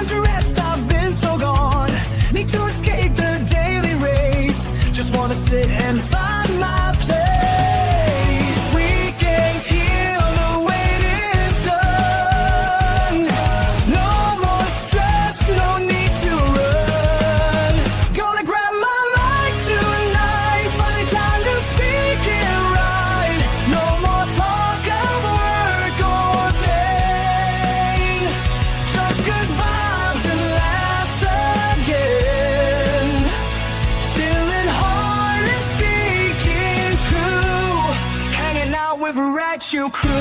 to rest, I've been so gone. Need to escape the daily race. Just wanna sit and find my place. Weekends here, the wait is done. No more stress, no need to run. Gonna grab my mic tonight, find the time to speak it right. No more talk of work or pain. Just good vibes and laughs again. Chilling hard and speaking true. Hanging out with Ratchet Crew.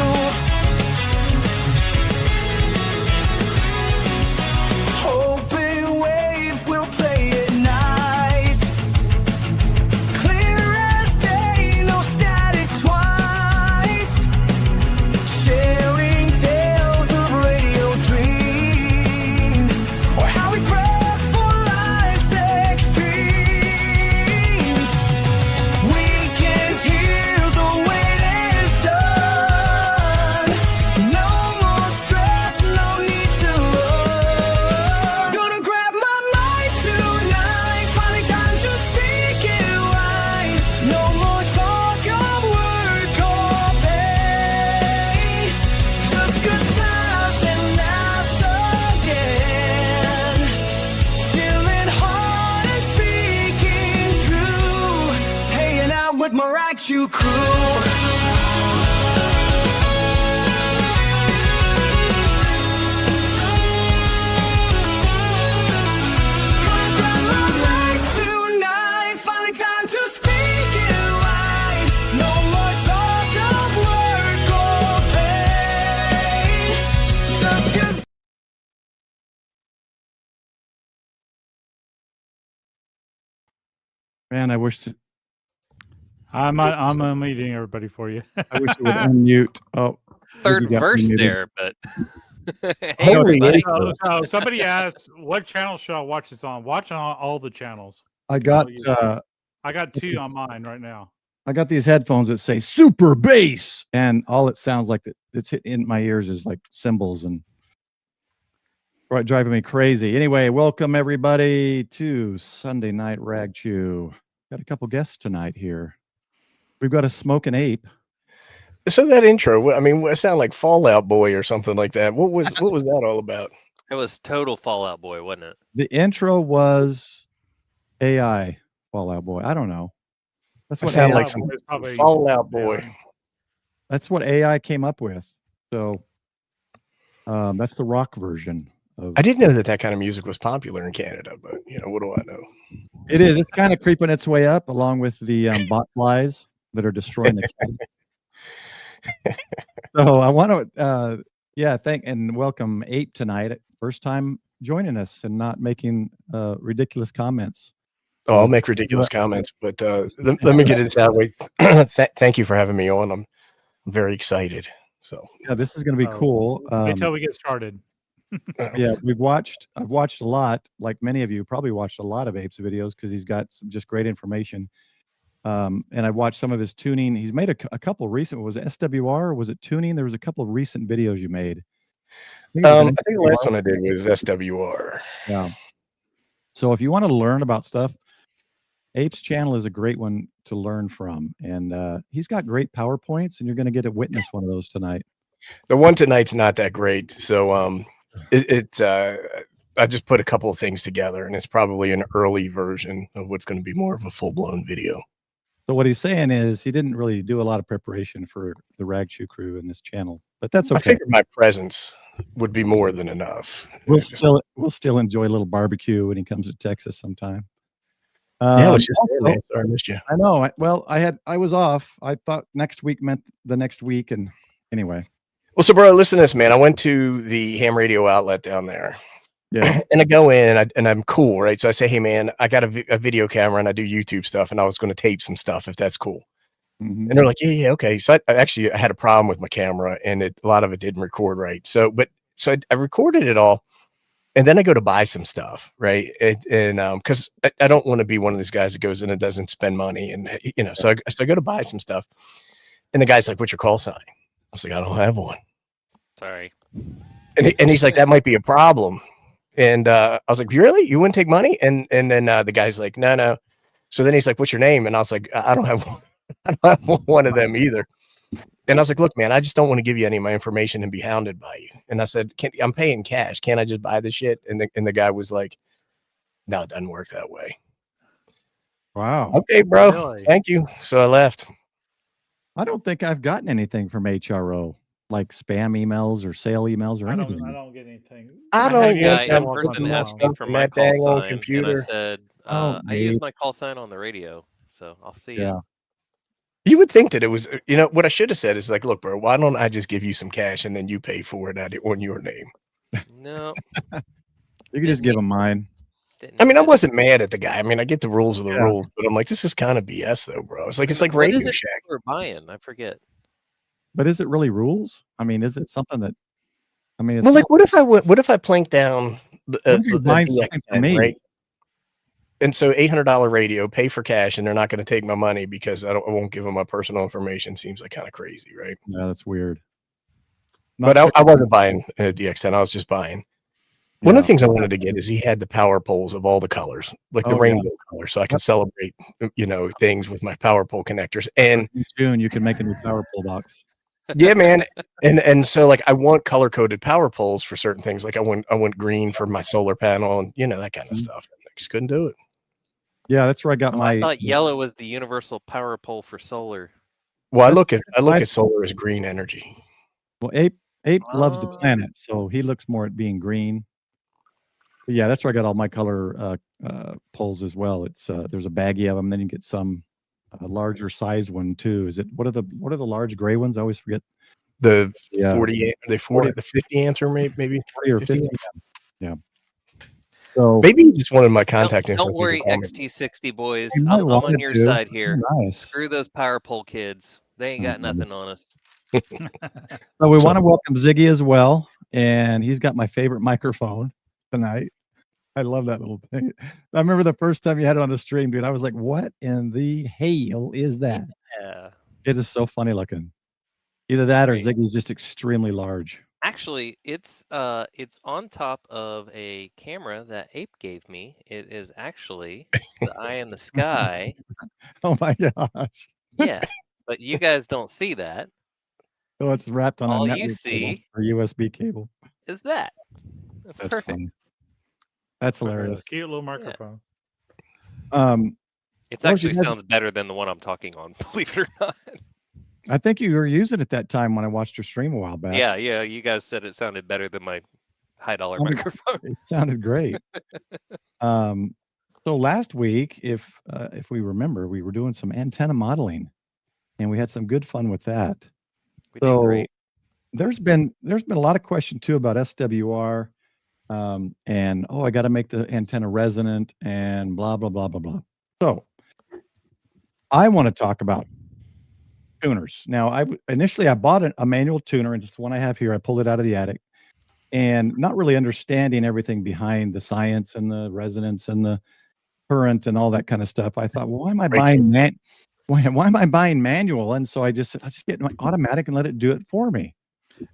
Hoping Wave will play it nice. Clear as day, no static twice. Sharing tales of radio dreams, or how we prep for life's extremes. Weekends here, the wait is done. No more stress, no need to run. Gonna grab my mic tonight, finally time to speak it right. No more talk of work or pay. Just good times and laughs again. Chilling hard and speaking true. Hanging out with my Ratchet Crew. Gonna grab my mic tonight, finally time to speak it right. No more talk of work or pay. Just good. Man, I wish I'm unmuting everybody for you. I wish it would unmute. Oh, Third you got verse muted. there, but hey, Holy everybody. So somebody asked, what channel should I watch this on? Watch on all the channels. I got I got two It's- on mine right now. I got these headphones that say super bass, and all it sounds like that it's in my ears is like cymbals and driving me crazy. Anyway, welcome everybody to Sunday Night Rag Chew. Got a couple guests tonight here. We've got a Smoking Ape. So that intro, I mean, it sounded like Fallout Boy or something like that. What was that all about? It was total Fallout Boy, wasn't it? The intro was AI Fallout Boy. I don't know. That's It what sounded AI, like some It's probably- Fallout Boy. that's what AI came up with. So that's the rock version of I didn't know that kind of music was popular in Canada, but you know, what do I know? it is. It's kind of creeping its way up along with the bot flies that are destroying the cat. So I want to thank and welcome Ape tonight. First time joining us and not making ridiculous comments. Oh, I'll make ridiculous comments, but let me get this out of the way. Thank you for having me on. I'm very excited. So Yeah, this is going to be Oh, cool. Wait till we get started. Yeah, I've watched a lot, like many of you probably watched a lot of Ape's videos because he's got some just great information. And I watched some of his tuning. He's made a couple recent. Was it SWR or was it tuning? There was a couple of recent videos you made. I think the last one I did was SWR. Yeah. So if you want to learn about stuff, Ape's channel is a great one to learn from. And he's got great PowerPoints, and you're going to get to witness one of those tonight. The one tonight's not that great, so I just put a couple of things together, and it's probably an early version of what's going to be more of a full-blown video. So what he's saying is he didn't really do a lot of preparation for the Rag Chew crew in this channel, but that's I okay. figured my presence would be more than enough. We'll still enjoy a little barbecue when he comes to Texas sometime. Yeah, I was just there, also- man. Sorry, I missed you. I know. I was off. I thought next week meant the next week, and anyway. Well, so bro, listen to this, man. I went to the ham radio outlet down there. Yeah. And I go in and I'm cool, right? So I say, hey, man, I got a video camera and I do YouTube stuff, and I was going to tape some stuff if that's cool. Mhm. And they're like, yeah, okay. So I actually had a problem with my camera, and a lot of it didn't record right. So I recorded it all, and then I go to buy some stuff, right? And because I don't want to be one of these guys that goes in and doesn't spend money, and so I go to buy some stuff, and the guy's like, "What's your call sign?" I was like, "I don't have one." Sorry. And he's like, "That might be a problem." And I was like, really? You wouldn't take money? And then the guy's like, no. So then he's like, what's your name? And I was like, I don't have I don't have one of them either. And I was like, look, man, I just don't want to give you any of my information and be hounded by you. And I said, I'm paying cash. Can't I just buy this shit? And the guy was like, no, it doesn't work that way. Wow. Okay, bro. Really? Thank you. So I left. I don't think I've gotten anything from HRO, like spam emails or sale emails or I anything. don't get anything. I don't have get get that in once in person a that asked while. me for from my that call dang old sign, and I computer. said, Oh, I use mate. my call sign on the radio, so I'll see you. Yeah. You would think that it was, what I should have said is like, look, bro, why don't I just give you some cash and then you pay for it on your name? No, You could just give them mine. didn't I mean, need I it. wasn't mad at the guy. I mean, I get the rules of the Yeah. rules, but I'm like, this is kind of BS though, bro. It's like What Radio is it Shack. you were buying? I forget. But is it really rules? I mean, is it something that? I mean, it's Well, not, like, what if I planked down what if you're buying something for DX10, me? right? And so $800 radio, pay for cash, and they're not going to take my money because I won't give them my personal information. Seems like kind of crazy, right? Yeah, that's weird. But Not I wasn't buying a DX10. I was just buying. One of the yeah. things I wanted to get is he had the power poles of all the colors, like the Oh, yeah. rainbow color, so I can celebrate, things with my power pole connectors. And In June, you can make a new power pull box. yeah, man. And so like I want color coded power poles for certain things. Like I want green for my solar panel and that kind of Mhm. stuff. I just couldn't do it. Yeah, that's where I got Oh, I my. thought yellow was the universal power pole for solar. Well, I That's- look at solar as green energy. Well, Ape loves the Oh. planet, so he looks more at being green. But yeah, that's where I got all my color poles as well. It's there's a baggie of them. Then you get some larger size one too. Is it what are the large gray ones? I always forget. The Yeah. 40, the 50 amps or maybe 40 or 50. 50. Yeah. So Maybe you just wanted my contact info. Don't so you worry, could call me. XT60 boys. you might I'm want on it your to. side here. Nice. Screw those power pole kids. They ain't got Mhm. nothing on us. So we So- want to welcome Ziggy as well, and he's got my favorite microphone tonight. I love that little thing. I remember the first time you had it on the stream, dude. I was like, "What in the hell is that?" Yeah. It is so funny looking. Either that or Great. Ziggy's just extremely large. Actually, it's on top of a camera that Ape gave me. It is actually the eye in the sky. Oh my gosh! Yeah, but you guys don't see that. So it's wrapped on All a you network cable see or USB cable. is that. That's perfect. funny. That's It's a hilarious. cute little microphone. It Well, you actually guys- sounds better than the one I'm talking on, believe it or not. I think you were using it that time when I watched your stream a while back. Yeah, you guys said it sounded better than my high dollar Sounded- microphone. It sounded great. So last week, if we remember, we were doing some antenna modeling, and we had some good fun with that. We did So great. there's been a lot of question too about SWR, and I got to make the antenna resonant and blah blah blah blah blah. So I want to talk about tuners. Now, initially I bought a manual tuner, and it's the one I have here. I pulled it out of the attic, and not really understanding everything behind the science and the resonance and the current and all that kind of stuff. I thought, well, why am I buying why am I buying manual? And so I just get my automatic and let it do it for me.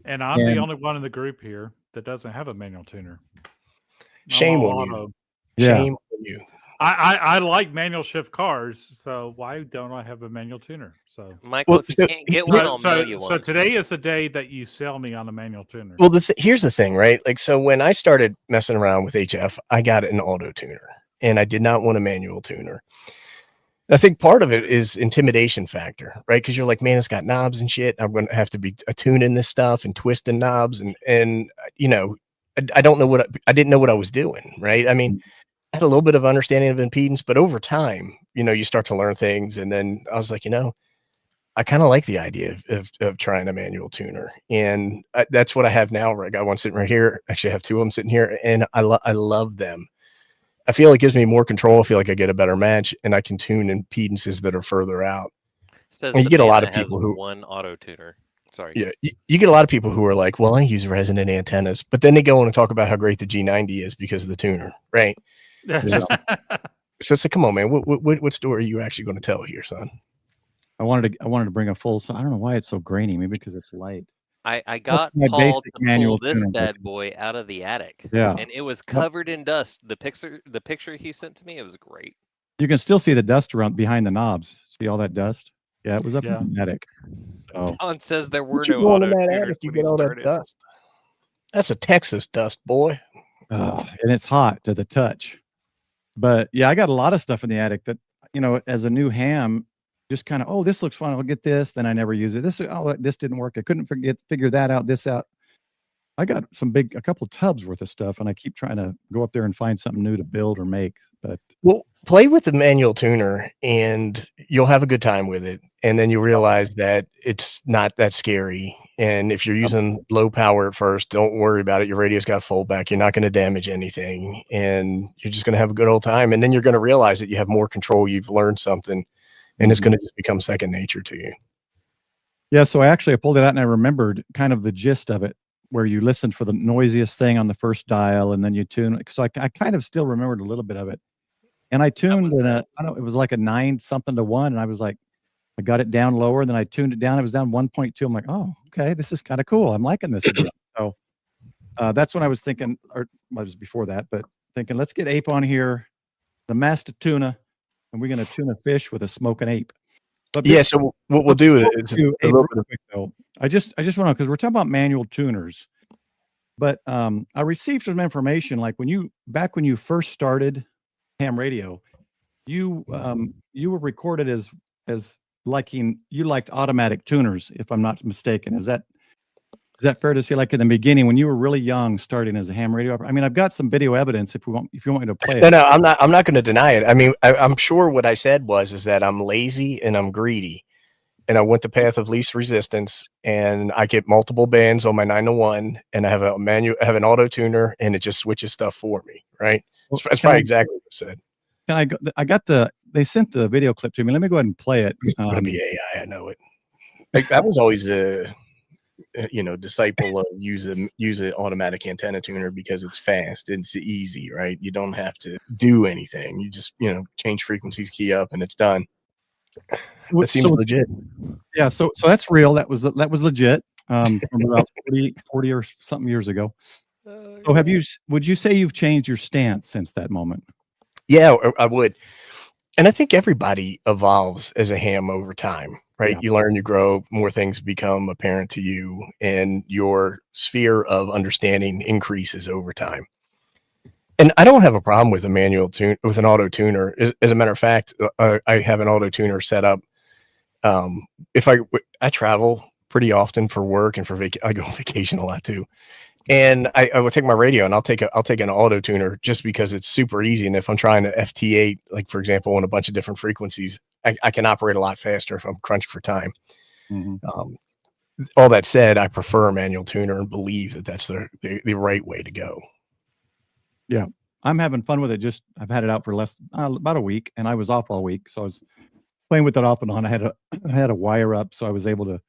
And I'm the And- only one in the group here that doesn't have a manual tuner. I'm Shame all on you. auto. Yeah. Shame on you. I like manual shift cars, so why don't I have a manual tuner? So Michael, if you so can't get here- one, I'll mail you so one. today is the day that you sell me on a manual tuner. Well, here's the thing, right? Like, so when I started messing around with HF, I got an auto tuner, and I did not want a manual tuner. I think part of it is intimidation factor, right? Because you're like, man, it's got knobs and shit. I'm going to have to be tuning this stuff and twisting knobs, and I don't know I didn't know what I was doing, right? I mean, I had a little bit of understanding of impedance, but over time, you start to learn things, and then I was like, I kind of like the idea of trying a manual tuner, and that's what I have now. I got one sitting right here. Actually, I have two of them sitting here, and I love them. I feel it gives me more control. I feel like I get a better match, and I can tune impedances that are further out. Says and you the get a man lot of that has people who- one auto tuner. Sorry. Yeah, you get a lot of people who are like, well, I use resonant antennas, but then they go on and talk about how great the G90 is because of the tuner, right? So it's like, come on, man, what story are you actually going to tell here, son? I wanted to bring a full. So I don't know why it's so grainy. Maybe because it's light. I got my Paul basic to pull manual this tuner bad version. boy out of the attic, Yeah. and it was Yep. covered in dust. The picture he sent to me, it was great. You can still see the dust around behind the knobs. See all that dust? Yeah, it was up Yeah. in the attic. So Don says there were What you no going in auto that tuners attic? You when get he all that started. dust. That's a Texas dust, boy. and it's hot to the touch. But yeah, I got a lot of stuff in the attic that, as a new ham, just kind of, oh, this looks fun. I'll get this. Then I never use it. This didn't work. I couldn't figure that out, this out. I got a couple of tubs worth of stuff, and I keep trying to go up there and find something new to build or make. But Well, play with the manual tuner and you'll have a good time with it. And then you realize that it's not that scary. And if you're using low power at first, don't worry about it. Your radio's got full back. You're not going to damage anything. And you're just going to have a good old time. And then you're going to realize that you have more control. You've learned something. And it's going to just become second nature to you. yeah, so I pulled it out and I remembered kind of the gist of it, where you listened for the noisiest thing on the first dial and then you tune it. So I kind of still remembered a little bit of it. And I tuned in it was like a 9 something to 1. And I was like, I got it down lower, then I tuned it down. It was down 1.2. I'm like, oh, okay, this is kind of cool. I'm liking this again. So that's when I was thinking, or it was before that, but thinking, let's get Ape on here, the master tuna, and we're going to tune a fish with a smoking ape. But Yeah. So what we'll do is a little bit of, quick, though. I just want to, because we're talking about manual tuners, but I received some information like back when you first started ham radio, you were recorded as you liked automatic tuners, if I'm not mistaken. Is that fair to say? Like in the beginning, when you were really young, starting as a ham radio operator? I mean, I've got some video evidence if you want me to play it. No, I'm not going to deny it. I mean, I'm sure what I said is that I'm lazy and I'm greedy. And I went the path of least resistance, and I get multiple bands on my 9-to-1, and I have an auto tuner, and it just switches stuff for me. Right. That's probably exactly what I said. Can I go? They sent the video clip to me. Let me go ahead and play it. It's going to be AI. I know it. I was always a disciple of use an automatic antenna tuner because it's fast. It's easy, right? You don't have to do anything. You just change frequencies, key up, and it's done. That seems legit. Yeah, so that's real. That was legit. From about 40 or something years ago. So would you say you've changed your stance since that moment? Yeah, I would. And I think everybody evolves as a ham over time, right? Yeah. You learn, you grow, more things become apparent to you, and your sphere of understanding increases over time. And I don't have a problem with with an auto tuner. As a matter of fact, I have an auto tuner set up. If I travel pretty often for work and I go on vacation a lot too. And I will take my radio and I'll take an auto tuner just because it's super easy. And if I'm trying to FT8, like for example, on a bunch of different frequencies, I can operate a lot faster if I'm crunched for time. Mm-hmm. All that said, I prefer a manual tuner and believe that that's the right way to go. Yeah, I'm having fun with it. I've had it out for about a week, and I was off all week, so I was playing with it off and on. I had a wire up, so I was able to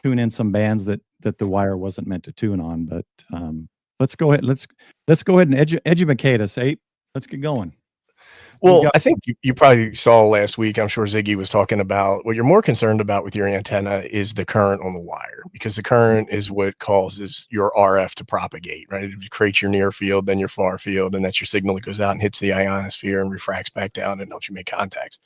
tune in some bands that the wire wasn't meant to tune on. But let's go ahead. Let's go ahead and educate us, Ape. Let's get going. Well, I think you probably saw last week, I'm sure Ziggy was talking about what you're more concerned about with your antenna is the current on the wire, because the current is what causes your RF to propagate, right? It creates your near field, then your far field, and that's your signal that goes out and hits the ionosphere and refracts back down and helps you make contacts.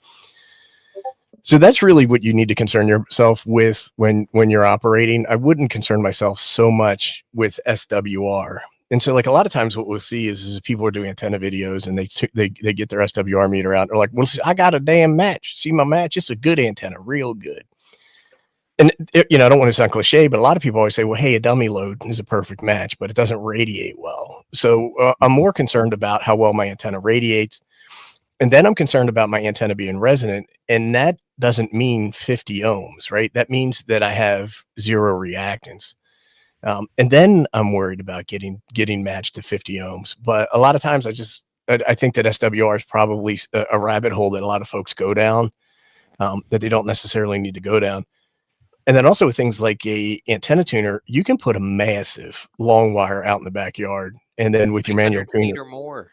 So that's really what you need to concern yourself with when you're operating. I wouldn't concern myself so much with SWR. And so like a lot of times what we'll see is people are doing antenna videos and they get their SWR meter out. They're like, well, I got a damn match. See my match? It's a good antenna, real good. And, I don't want to sound cliche, but a lot of people always say, well, hey, a dummy load is a perfect match, but it doesn't radiate well. So I'm more concerned about how well my antenna radiates. And then I'm concerned about my antenna being resonant. And that doesn't mean 50 ohms, right? That means that I have 0 reactance. And then I'm worried about getting matched to 50 ohms. But a lot of times I think that SWR is probably a rabbit hole that a lot of folks go down, that they don't necessarily need to go down. And then also with things like a antenna tuner, you can put a massive long wire out in the backyard. And then with your manual tuner, more.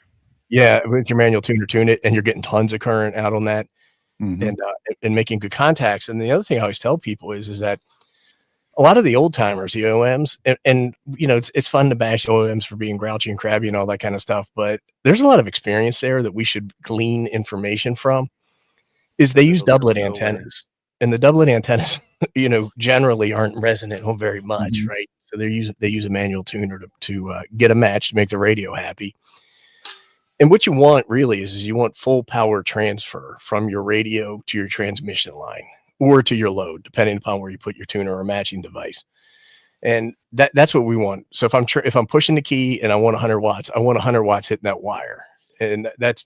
Yeah, with your manual tuner, tune it, and you're getting tons of current out on that, Mm-hmm. and making good contacts. And the other thing I always tell people is that a lot of the old timers, the OMs, and you know, it's fun to bash OMs for being grouchy and crabby and all that kind of stuff, but there's a lot of experience there that we should glean information from. Is they use Middle of doublet nowhere. antennas, and the doublet antennas, you know, generally aren't resonant on very much, Mhm. right? So they use a manual tuner to get a match to make the radio happy. And what you want really is you want full power transfer from your radio to your transmission line or to your load, depending upon where you put your tuner or matching device. And that's what we want. So if I'm pushing the key and I want 100 watts, I want 100 watts hitting that wire, and that's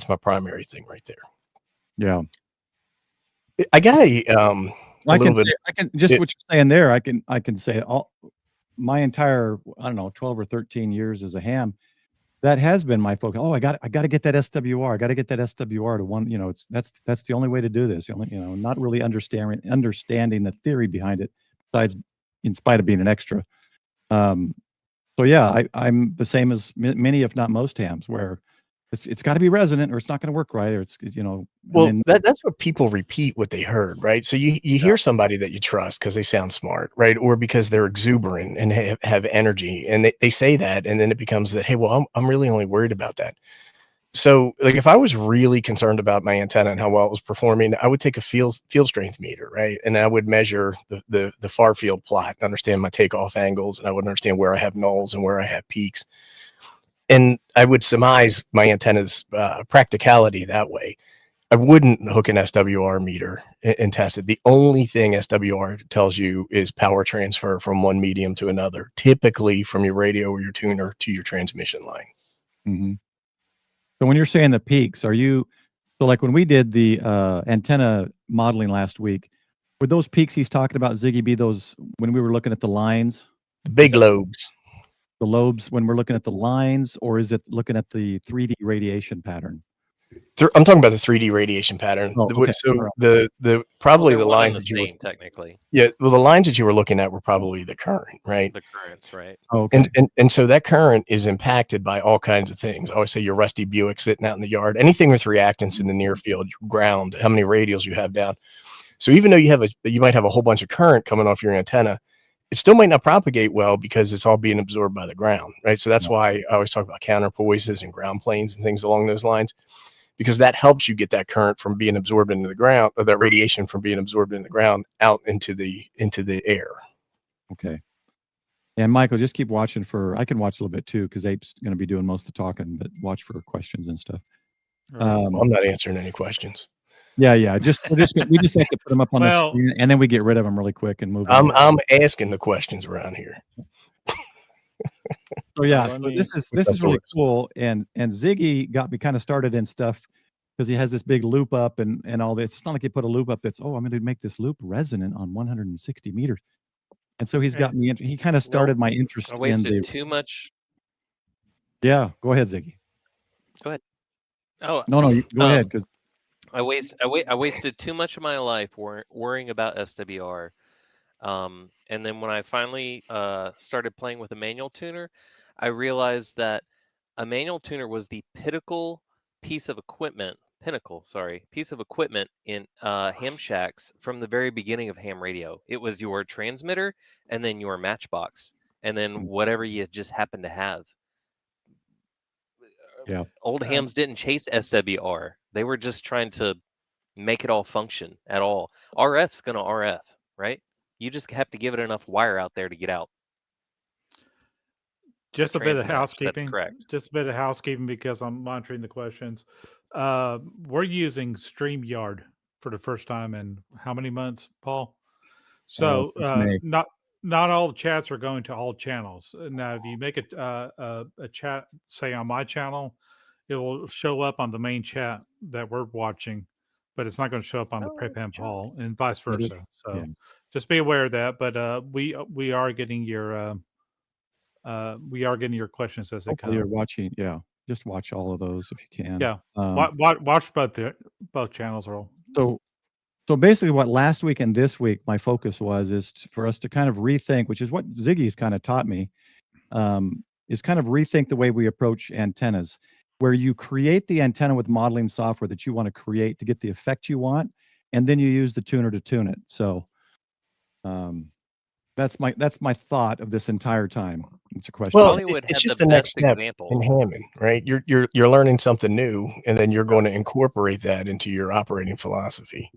my primary thing right there. Yeah. I got a I little can bit. say, I can just it- what you're saying there. I can say all my entire, I don't know, 12 or 13 years as a ham. That has been my focus. Oh, I got to get that SWR. I got to get that SWR to one. You know, that's the only way to do this. You know, not really understanding the theory behind it. Besides, in spite of being an extra. So yeah, I'm the same as many, if not most hams, where it's got to be resonant or it's not going to work right, or it's, you know. Well, then, that's what people repeat what they heard, right? So you hear somebody that you trust because they sound smart, right? Or because they're exuberant and have energy, and they say that, and then it becomes that, hey, well, I'm really only worried about that. So, like, if I was really concerned about my antenna and how well it was performing, I would take a field strength meter, right? And I would measure the far field plot, understand my takeoff angles, and I would understand where I have nulls and where I have peaks. And I would surmise my antenna's practicality that way. I wouldn't hook an SWR meter and test it. The only thing SWR tells you is power transfer from one medium to another, typically from your radio or your tuner to your transmission line. Mhm. So when you're saying the peaks, so like when we did the antenna modeling last week, would those peaks he's talking about, Ziggy, be those when we were looking at the lines, The big lobes. the lobes when we're looking at the lines, or is it looking at the 3D radiation pattern? I'm talking about the 3D radiation pattern. Oh, okay. So probably Well, the they're one lines and that the you were, same, technically. yeah, well, the lines that you were looking at were probably the current, right? The currents, right? Oh, okay. And so that current is impacted by all kinds of things. I always say your rusty Buick sitting out in the yard, anything with reactance in the near field, your ground, how many radials you have down. So even though you might have a whole bunch of current coming off your antenna, it still might not propagate well because it's all being absorbed by the ground, right? So that's why I always talk about counterpoises and ground planes and things along those lines, because that helps you get that current from being absorbed into the ground, or that radiation from being absorbed in the ground out into the air. Okay. And Michael, just keep watching I can watch a little bit too, because Ape's going to be doing most of the talking, but watch for questions and stuff. Well, I'm not answering any questions. Yeah. We just like to put them up on the Well- screen, and then we get rid of them really quick and move on. I'm asking the questions around here. So yeah, Well, I so mean- this is really cool, and Ziggy got me kind of started in stuff because he has this big loop up and all this. It's not like he put a loop up that's, oh, I'm going to make this loop resonant on 160 meters, and so he's got me. He kind of started my interest I in wasted the. too much. Yeah, go ahead, Ziggy. Go ahead. Oh, No, go ahead, because I wasted too much of my life worrying about SWR. And then when I finally started playing with a manual tuner, I realized that a manual tuner was the piece of equipment in ham shacks from the very beginning of ham radio. It was your transmitter and then your matchbox and then whatever you just happened to have. Yeah. Old hams didn't chase SWR. They were just trying to make it all function at all. RF's gonna RF, right? You just have to give it enough wire out there to get out. Just a bit of Transmatch, that's housekeeping. correct. Just a bit of housekeeping because I'm monitoring the questions. We're using StreamYard for the first time in how many months, Paul? So since May. not all the chats are going to all channels. Now, if you make a chat, say on my channel, it will show up on the main chat that we're watching, but it's not going to show up on the Prep and Paul, and vice That is- versa. So yeah. just be aware of that. But we are getting your questions as they Hopefully you're come. watching. Yeah, just watch all of those if you can. Yeah, Um, watch both channels. Are So basically, what last week and this week my focus is for us to kind of rethink, which is what Ziggy's kind of taught me, is kind of rethink the way we approach antennas, where you create the antenna with modeling software that you want to create to get the effect you want, and then you use the tuner to tune it. So, That's my thought of this entire time. It's a question. Well, Hollywood it's had just the the next best step example. in Hammond, right? You're learning something new, and then you're going to incorporate that into your operating philosophy.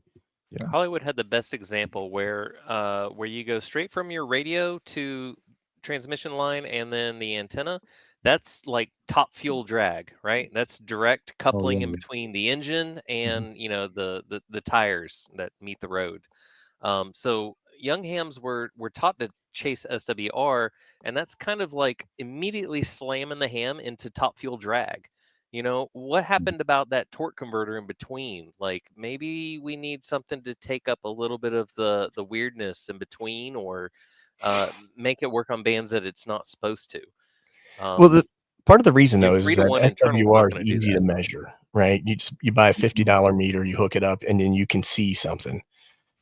Yeah. Hollywood had the best example where you go straight from your radio to transmission line and then the antenna. That's like top fuel drag, right? That's direct coupling in really? between the engine Mhm. and the tires that meet the road. So young hams were taught to chase SWR, and that's kind of like immediately slamming the ham into top fuel drag. What happened about that torque converter in between? Like maybe we need something to take up a little bit of the weirdness in between, or make it work on bands that it's not supposed to. Well, the part of the reason Your though is 3 to that 1 internal is not SWR is going to do easy that. to measure, right? You buy a Mhm. $50 meter, you hook it up, and then you can see something,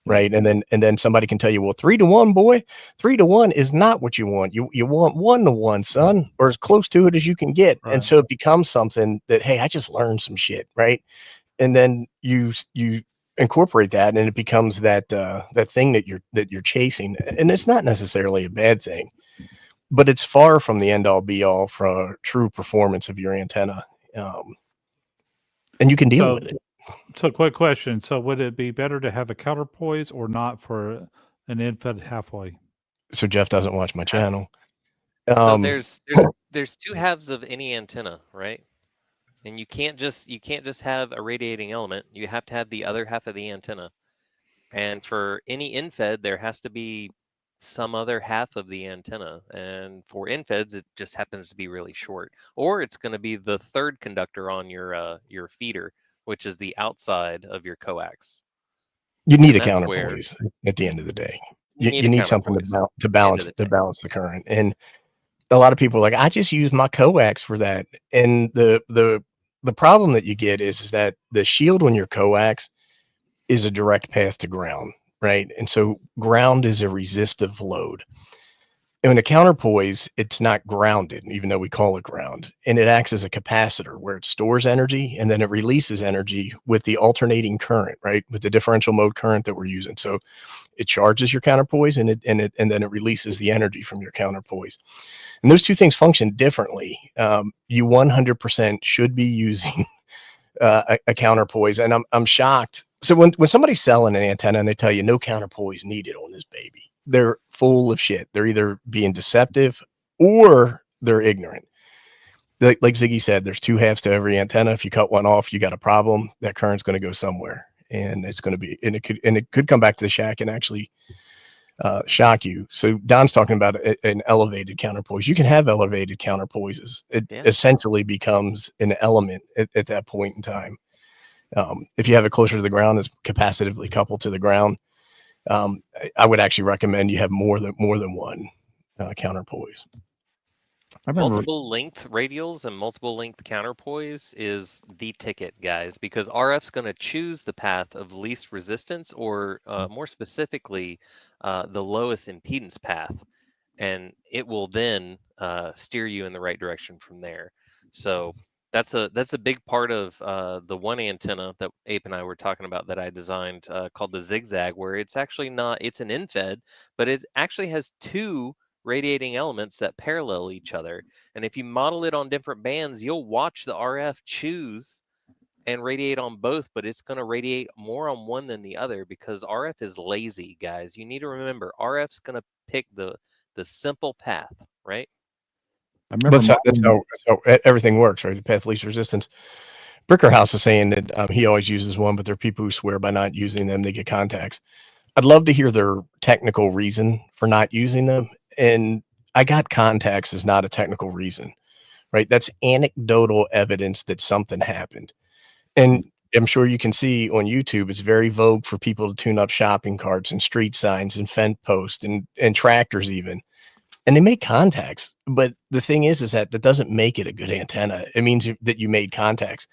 right? And then somebody can tell you, well, 3 to 1, boy, 3 to 1 is not what you want. You want 1 to 1, son, or as close to it as you can get. And Right. so it becomes something that, hey, I just learned some shit, right? And then you incorporate that, and it becomes that thing that you're chasing, and it's not necessarily a bad thing, but it's far from the end all be all for true performance of your antenna, um, and you can deal So, with it. so quick question. So, would it be better to have a counterpoise or not for an infed halfway? So Jeff doesn't watch my channel. So Um, there's two halves of any antenna, right? And you can't just have a radiating element. You have to have the other half of the antenna. And for any infed, there has to be some other half of the antenna. And for infeds, it just happens to be really short. Or it's going to be the third conductor on your feeder, which is the outside of your coax. you need And a that's where counterpoise at the end of the day. you You need a need something counterpoise to at the end of balance the day. the current. And a lot of people are like, I just use my coax for that. And the problem that you get is that the shield on your coax is a direct path to ground, right? And so ground is a resistive load. And in a counterpoise, it's not grounded, even though we call it ground. And it acts as a capacitor where it stores energy and then it releases energy with the alternating current, right? With the differential mode current that we're using. So it charges your counterpoise and then it releases the energy from your counterpoise. And those two things function differently. You 100% should be using a counterpoise. And I'm shocked. So when somebody's selling an antenna and they tell you no counterpoise needed on this baby, they're full of shit. They're either being deceptive or they're ignorant. Like Ziggy said, there's two halves to every antenna. If you cut one off, you got a problem. That current's going to go somewhere, and it's going to be, and it could come back to the shack and actually shock you. So Don's talking about an elevated counterpoise. You can have elevated counterpoises. It Yeah. essentially becomes an element at that point in time. If you have it closer to the ground, it's capacitively coupled to the ground. I would actually recommend you have more than one counterpoise. I remember. Multiple length radials and multiple length counterpoise is the ticket, guys, because RF's going to choose the path of least resistance, or more specifically, the lowest impedance path, and it will then steer you in the right direction from there. So that's a big part of the one antenna that Ape and I were talking about that I designed, called the Zigzag, where it's actually not, it's an infed, but it actually has two radiating elements that parallel each other. And if you model it on different bands, you'll watch the RF choose and radiate on both, but it's going to radiate more on one than the other because RF is lazy, guys. You need to remember RF's going to pick the simple path, right? I remember That's modeling. how everything works, right? The path of least resistance. Bricker House is saying that he always uses one, but there are people who swear by not using them, they get contacts. I'd love to hear their technical reason for not using them. And I got contacts is not a technical reason, right? That's anecdotal evidence that something happened. And I'm sure you can see on YouTube, it's very vogue for people to tune up shopping carts and street signs and fence posts and tractors even. And they make contacts. But the thing is that doesn't make it a good antenna. It means that you made contacts.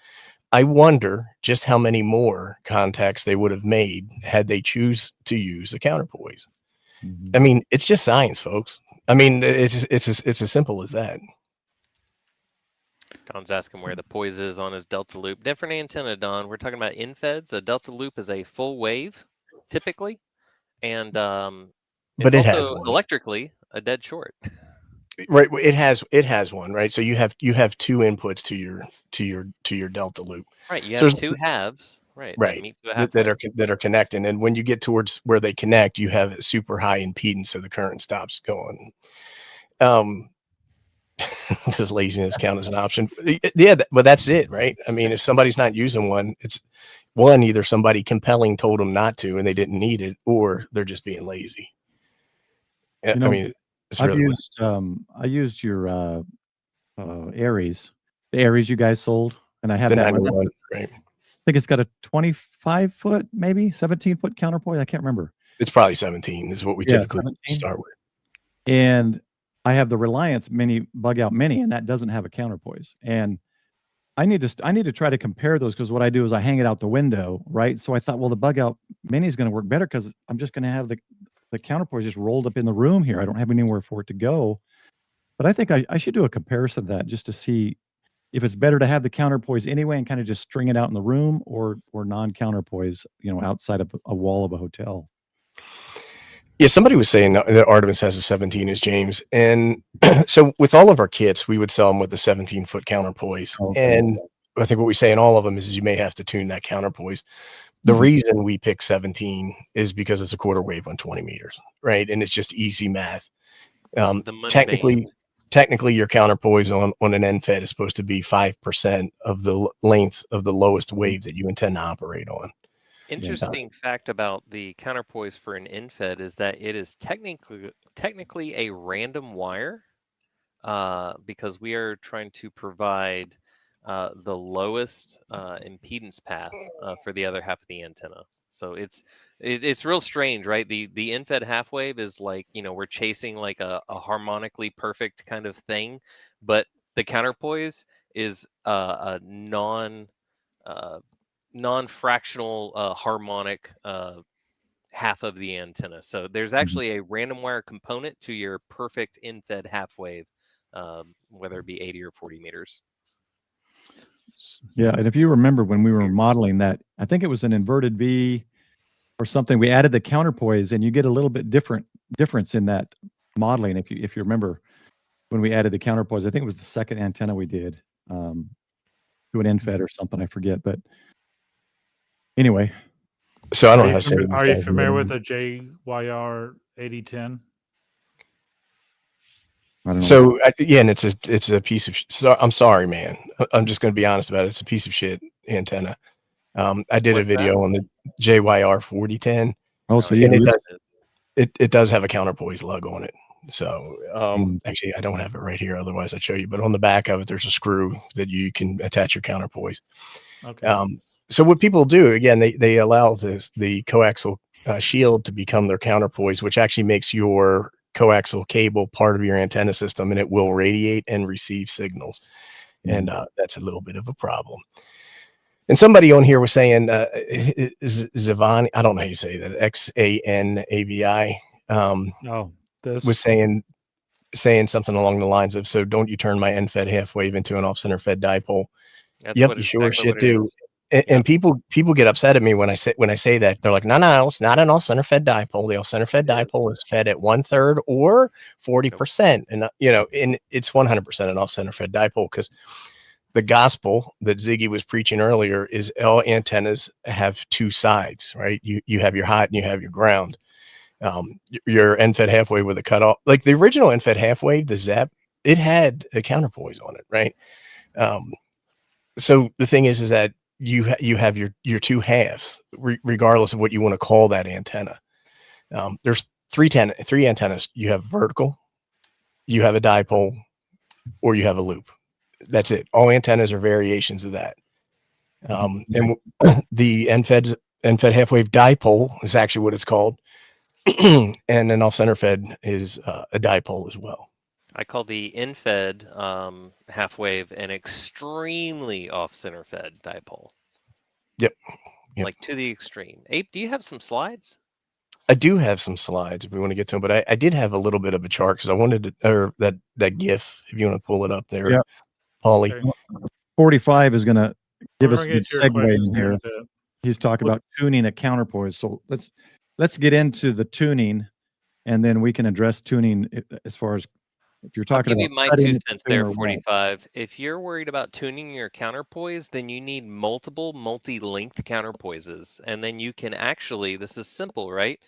I wonder just how many more contacts they would have made had they choose to use a counterpoise. I mean, it's just science, folks. I mean, it's as simple as that. Don's asking where the poise is on his delta loop. Different antenna, Don. We're talking about infeds. A delta loop is a full wave, typically, and but It's it has also one. electrically a dead short. Right, it has one, right? So you have 2 inputs to your delta loop. Right. You So have there's 2 halves, right, that right, meet to a that halfway. are connecting, and when you get towards where they connect, you have a super high impedance, so the current stops going. Does laziness count as an option? Yeah, but that's it, right? I mean, if somebody's not using one, it's one, either somebody compelling told them not to and they didn't need it, or they're just being lazy. You I know, mean, it's really I used your Aries, the Aries you guys sold, and I have the that one. 91, right? I think it's got a 25-foot, maybe 17-foot counterpoise. I can't remember. It's probably 17 is what we Yeah, typically 17. start with. And I have the Reliance Mini Bug Out Mini, and that doesn't have a counterpoise. And I need to try to compare those, because what I do is I hang it out the window, right? So I thought, well, the Bug Out Mini is going to work better because I'm just going to have the counterpoise just rolled up in the room here. I don't have anywhere for it to go. But I think I should do a comparison of that just to see if it's better to have the counterpoise anyway and kind of just string it out in the room, or non-counterpoise, outside of a wall of a hotel. Yeah, somebody was saying that Artemis has a 17 as James. And so with all of our kits, we would sell them with a 17-foot counterpoise. Okay. And I think what we say in all of them is you may have to tune that counterpoise. The Mhm. reason we pick 17 is because it's a quarter wave on 20 meters, right? And it's just easy math. The mundane. Technically, your counterpoise on an NFET is supposed to be 5% of the length of the lowest wave that you intend to operate on. Interesting fact about the counterpoise for an infed is that it is technically a random wire, because we are trying to provide the lowest impedance path for the other half of the antenna. So it's real strange, right? The infed half wave is like, we're chasing like a harmonically perfect kind of thing, but the counterpoise is a non-fractional harmonic half of the antenna. So there's actually a random wire component to your perfect infed half wave, whether it be 80 or 40 meters. Yeah, and if you remember when we were modeling that, I think it was an inverted V or something, we added the counterpoise, and you get a little bit difference in that modeling. If you remember when we added the counterpoise, I think it was the second antenna we did to an infed or something, I forget. But anyway, So I don't know how Are to say you, these are you guys' familiar with names. a JYR 8010? I don't know. So yeah, and it's a piece of. So I'm sorry, man. I'm just going to be honest about it. It's a piece of shit antenna. I did a What's that? video on the JYR 4010, Oh, so and you it does have a counterpoise lug on it. So Mm. actually, I don't have it right here. Otherwise, I'd show you. But on the back of it, there's a screw that you can attach your counterpoise. Okay. So what people do again, they allow the coaxial shield to become their counterpoise, which actually makes your coaxial cable part of your antenna system, and it will radiate and receive signals. And that's a little bit of a problem. And somebody on here was saying, Zavani, I don't know how you say that, Xanavi, No, this was saying something along the lines of, so don't you turn my NFED half wave into an off-center fed dipole? That's Yep, what you sure exactly shit what it is. do. And people get upset at me when I say that. They're like, no, it's not an off center fed dipole. The off center fed dipole is fed at 1/3 or 40%, and and it's 100% an off center fed dipole, because the gospel that Ziggy was preaching earlier is all antennas have 2 sides, right? You have your hot and you have your ground. Your NFED half wave with a cutoff, like the original NFED half wave, the ZEP, it had a counterpoise on it, right? So the thing is that you have your 2 halves, regardless of what you want to call that antenna. There's 3 antennas. You have vertical, you have a dipole, or you have a loop. That's it. All antennas are variations of that. And the NFED half wave dipole is actually what it's called, and then off center fed is a dipole as well. I call the infed half wave an extremely off center fed dipole. Yep. Like to the extreme. Ape, do you have some slides? I do have some slides if we want to get to them, but I did have a little bit of a chart because I wanted to, or that GIF, if you want to pull it up there, Yeah. Paulie. Okay. 45 is going to give We're us a gonna good get to your segue questions in here in here. a bit. He's talking about tuning a counterpoise. So let's get into the tuning and then we can address tuning as far as if you're I'll talking give you about my cutting 2 the cents there, tuner, what? 45. If you're worried about tuning your counterpoise, then you need multiple multi-length counterpoises. And then you can actually, this is simple, right?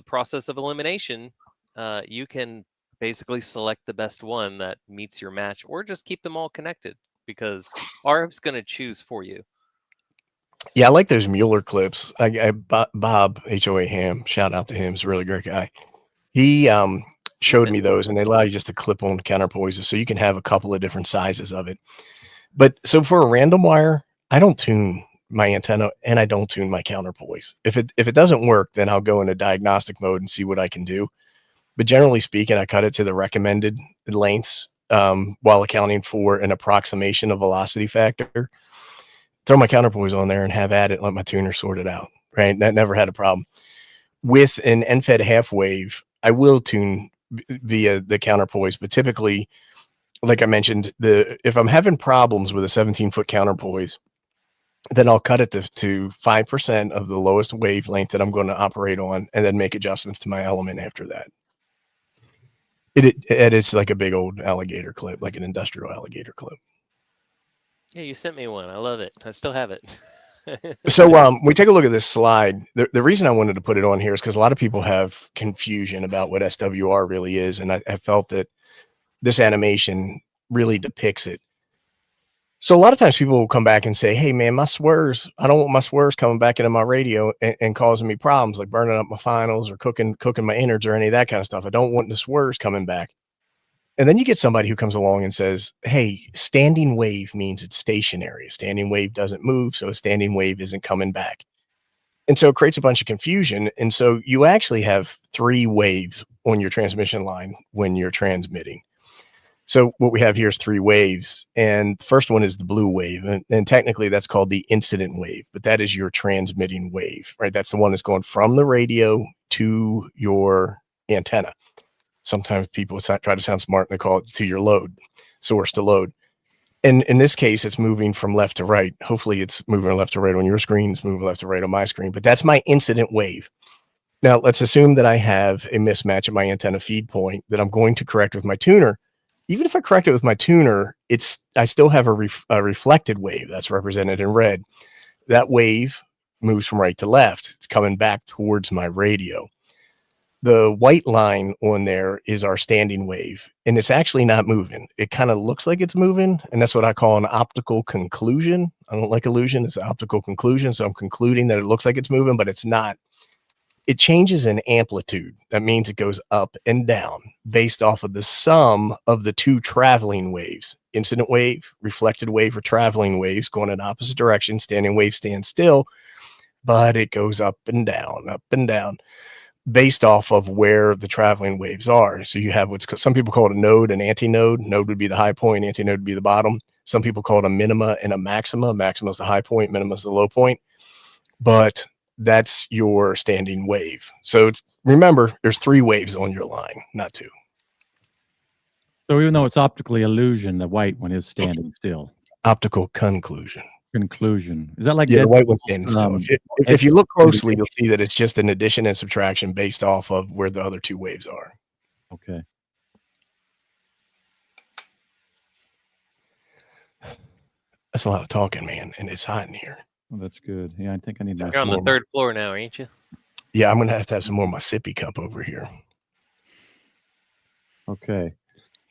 Process of elimination. You can basically select the best one that meets your match, or just keep them all connected, because RF's going to choose for you. Yeah, I like those Mueller clips. Bob HOA Ham, shout out to him. He's a really great guy. He showed me those, and they allow you just to clip on counterpoises, so you can have a couple of different sizes of it. But so for a random wire, I don't tune my antenna and I don't tune my counterpoise. If it doesn't work, then I'll go into diagnostic mode and see what I can do. But generally speaking, I cut it to the recommended lengths while accounting for an approximation of velocity factor. Throw my counterpoise on there and have at it, let my tuner sort it out. Right. That never had a problem. With an end-fed half wave, I will tune via the counterpoise, but typically, like I mentioned, if I'm having problems with a 17-foot counterpoise, then I'll cut it to 5% of the lowest wavelength that I'm going to operate on, and then make adjustments to my element after that. It's like a big old alligator clip, like an industrial alligator clip. Yeah, you sent me one. I love it. I still have it. So we take a look at this slide. The reason I wanted to put it on here is because a lot of people have confusion about what SWR really is, and I felt that this animation really depicts it. So a lot of times people will come back and say, hey man, my swears, I don't want my swears coming back into my radio and causing me problems, like burning up my finals or cooking my innards or any of that kind of stuff. I don't want the swears coming back. And then you get somebody who comes along and says, hey, standing wave means it's stationary. A standing wave doesn't move, so a standing wave isn't coming back. And so it creates a bunch of confusion. And so you actually have 3 waves on your transmission line when you're transmitting. So what we have here is 3 waves, and the first one is the blue wave, and technically that's called the incident wave, but that is your transmitting wave, right? That's the one that's going from the radio to your antenna. Sometimes people try to sound smart and they call it to your load, source to load. And in this case, it's moving from left to right. Hopefully it's moving left to right on your screen. It's moving left to right on my screen, but that's my incident wave. Now let's assume that I have a mismatch at my antenna feed point that I'm going to correct with my tuner. Even if I correct it with my tuner, I still have a reflected wave that's represented in red. That wave moves from right to left. It's coming back towards my radio. The white line on there is our standing wave, and it's actually not moving. It kind of looks like it's moving, and that's what I call an optical conclusion. I don't like illusion. It's an optical conclusion, so I'm concluding that it looks like it's moving, but it's not. It changes in amplitude. That means it goes up and down based off of the sum of the 2 traveling waves. Incident wave, reflected wave, or traveling waves going in opposite direction. Standing wave stands still, but it goes up and down based off of where the traveling waves are. So you have some people call it a node and antinode. Node would be the high point, antinode would be the bottom. Some people call it a minima and a maxima. Maxima is the high point, minima is the low point. But that's your standing wave. So remember, there's 3 waves on your line, not 2. So even though it's optically illusion, the white one is standing still. Optical conclusion. Conclusion. Is that like the white one's standing still? If you look closely, you'll see that it's just an addition and subtraction based off of where the other 2 waves are. Okay. That's a lot of talking, man, and it's hot in here. Well, that's good. Yeah, I think I need my. You're on the 3rd floor now, ain't you? Yeah, I'm gonna have to have some more of my sippy cup over here. Okay.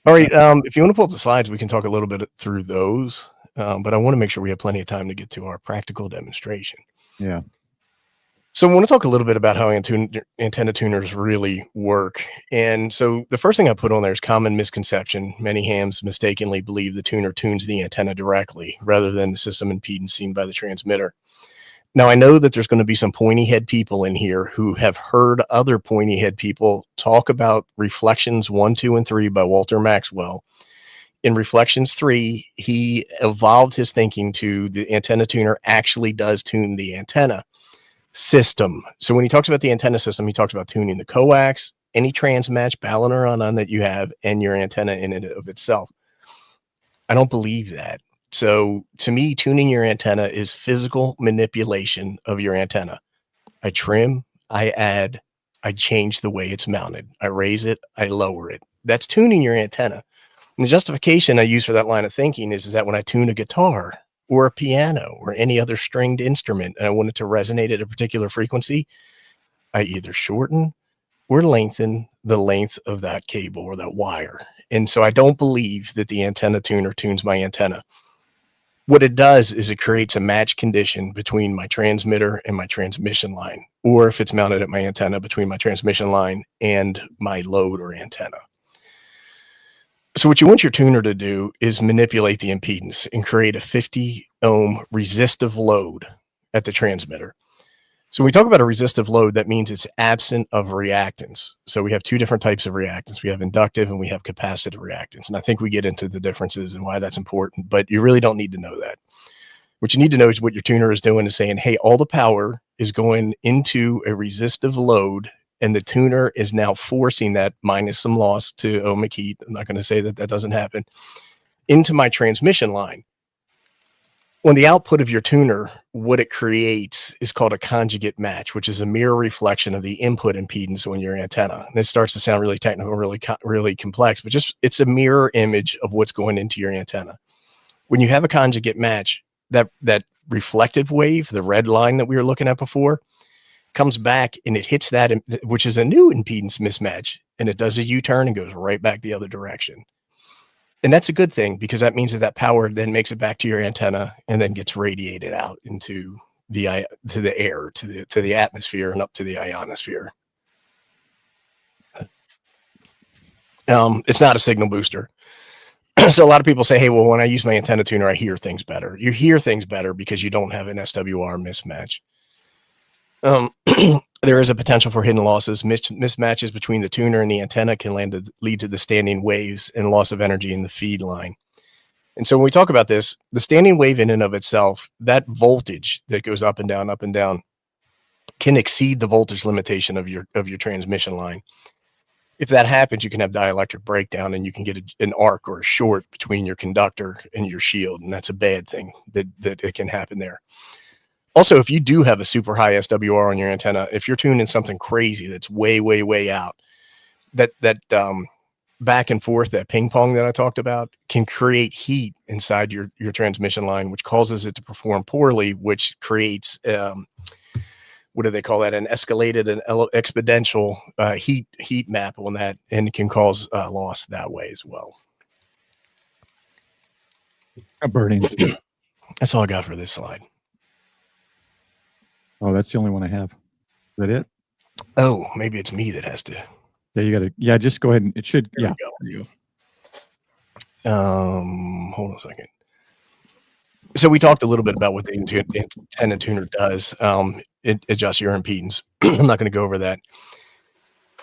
All right. If you want to pull up the slides, we can talk a little bit through those. But I want to make sure we have plenty of time to get to our practical demonstration. Yeah. So I want to talk a little bit about how antenna tuners really work. And so the first thing I put on there is common misconception. Many hams mistakenly believe the tuner tunes the antenna directly rather than the system impedance seen by the transmitter. Now, I know that there's going to be some pointy head people in here who have heard other pointy head people talk about Reflections 1, 2, and 3 by Walter Maxwell. In Reflections 3, he evolved his thinking to the antenna tuner actually does tune the antenna system. So when he talks about the antenna system, he talks about tuning the coax, any transmatch, balun or unknown that you have, and your antenna in and of itself. I don't believe that. So to me, tuning your antenna is physical manipulation of your antenna. I trim, I add, I change the way it's mounted. I raise it, I lower it. That's tuning your antenna. And the justification I use for that line of thinking is that when I tune a guitar or a piano or any other stringed instrument and I want it to resonate at a particular frequency, I either shorten or lengthen the length of that cable or that wire. And so I don't believe that the antenna tuner tunes my antenna. What it does is it creates a match condition between my transmitter and my transmission line, or if it's mounted at my antenna, between my transmission line and my load or antenna. So what you want your tuner to do is manipulate the impedance and create a 50 ohm resistive load at the transmitter. So when we talk about a resistive load, that means it's absent of reactance. So we have two different types of reactance. We have inductive and we have capacitive reactance. And I think we get into the differences and why that's important, but you really don't need to know that. What you need to know is what your tuner is doing is saying, hey, all the power is going into a resistive load, and the tuner is now forcing that, minus some loss to ohmic heat, I'm not going to say that that doesn't happen, into my transmission line. On the output of your tuner, what it creates is called a conjugate match, which is a mirror reflection of the input impedance on your antenna. And it starts to sound really technical, really complex, but just it's a mirror image of what's going into your antenna. When you have a conjugate match, that reflective wave, the red line that we were looking at before, comes back and it hits that, which is a new impedance mismatch, and it does a U-turn and goes right back the other direction. And that's a good thing, because that means that power then makes it back to your antenna and then gets radiated out into the air, to the atmosphere and up to the ionosphere. It's not a signal booster. So a lot of people say, hey, well, when I use my antenna tuner, I hear things better. You hear things better because you don't have an SWR mismatch. There is a potential for hidden losses. Mismatches between the tuner and the antenna can lead to the standing waves and loss of energy in the feed line. And so when we talk about this, the standing wave in and of itself, that voltage that goes up and down, can exceed the voltage limitation of your transmission line. If that happens, you can have dielectric breakdown, and you can get an arc or a short between your conductor and your shield. And that's a bad thing that it can happen there. Also, if you do have a super high SWR on your antenna, if you're tuning something crazy that's way, way, way out, that back and forth, that ping pong that I talked about, can create heat inside your transmission line, which causes it to perform poorly, which creates, what do they call that? An escalated and exponential heat map on that, and it can cause loss that way as well. Burnings. That's all I got for this slide. Oh, that's the only one I have. Is that it? Oh, maybe it's me that has to. Yeah, you got to. Yeah, just go ahead and it should. There Yeah. we go. Hold on a second. So we talked a little bit about what the antenna tuner does. It adjusts your impedance. I'm not going to go over that.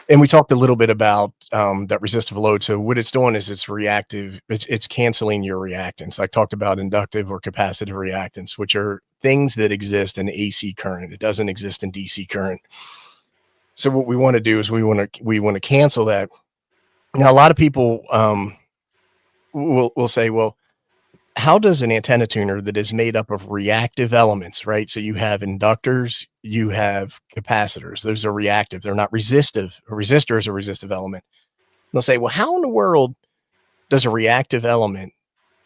And we talked a little bit about that resistive load. So what it's doing is it's reactive. It's canceling your reactance. I talked about inductive or capacitive reactance, which are things that exist in AC current. It doesn't exist in DC current. So what we want to do is we want to cancel that. Now, a lot of people will say, well, how does an antenna tuner that is made up of reactive elements, right? So you have inductors, you have capacitors. Those are reactive. They're not resistive. A resistor is a resistive element. They'll say, well, how in the world does a reactive element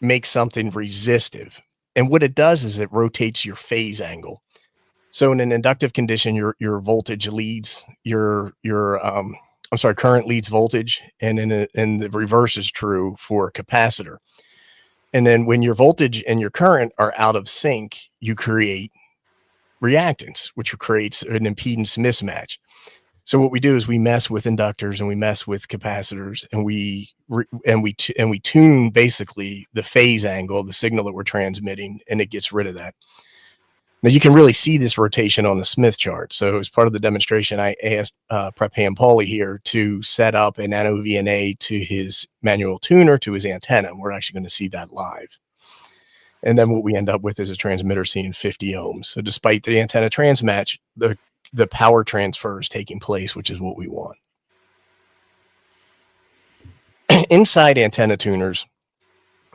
make something resistive? And what it does is it rotates your phase angle. So in an inductive condition, your voltage leads current leads voltage, and the reverse is true for a capacitor. And then when your voltage and your current are out of sync, you create reactance, which creates an impedance mismatch. So what we do is we mess with inductors and we mess with capacitors, and we tune basically the phase angle, the signal that we're transmitting, and it gets rid of that. Now you can really see this rotation on the Smith chart. So as part of the demonstration, I asked Prep Ham Pauly here to set up an NOVNA to his manual tuner to his antenna. And we're actually going to see that live. And then what we end up with is a transmitter seeing 50 ohms. So despite the antenna transmatch, the power transfer is taking place, which is what we want. Inside antenna tuners,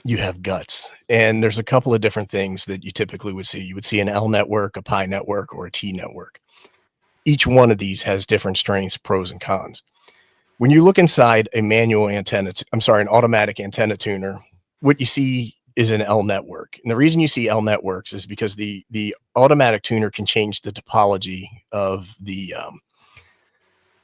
you have guts, and there's a couple of different things that you typically would see. You would see an L network, a pi network, or a T network. each one of these has different strengths, pros and cons. When you look inside a manual antenna, an automatic antenna tuner, what you see is an L network. And the reason you see L networks is because the automatic tuner can change the topology of the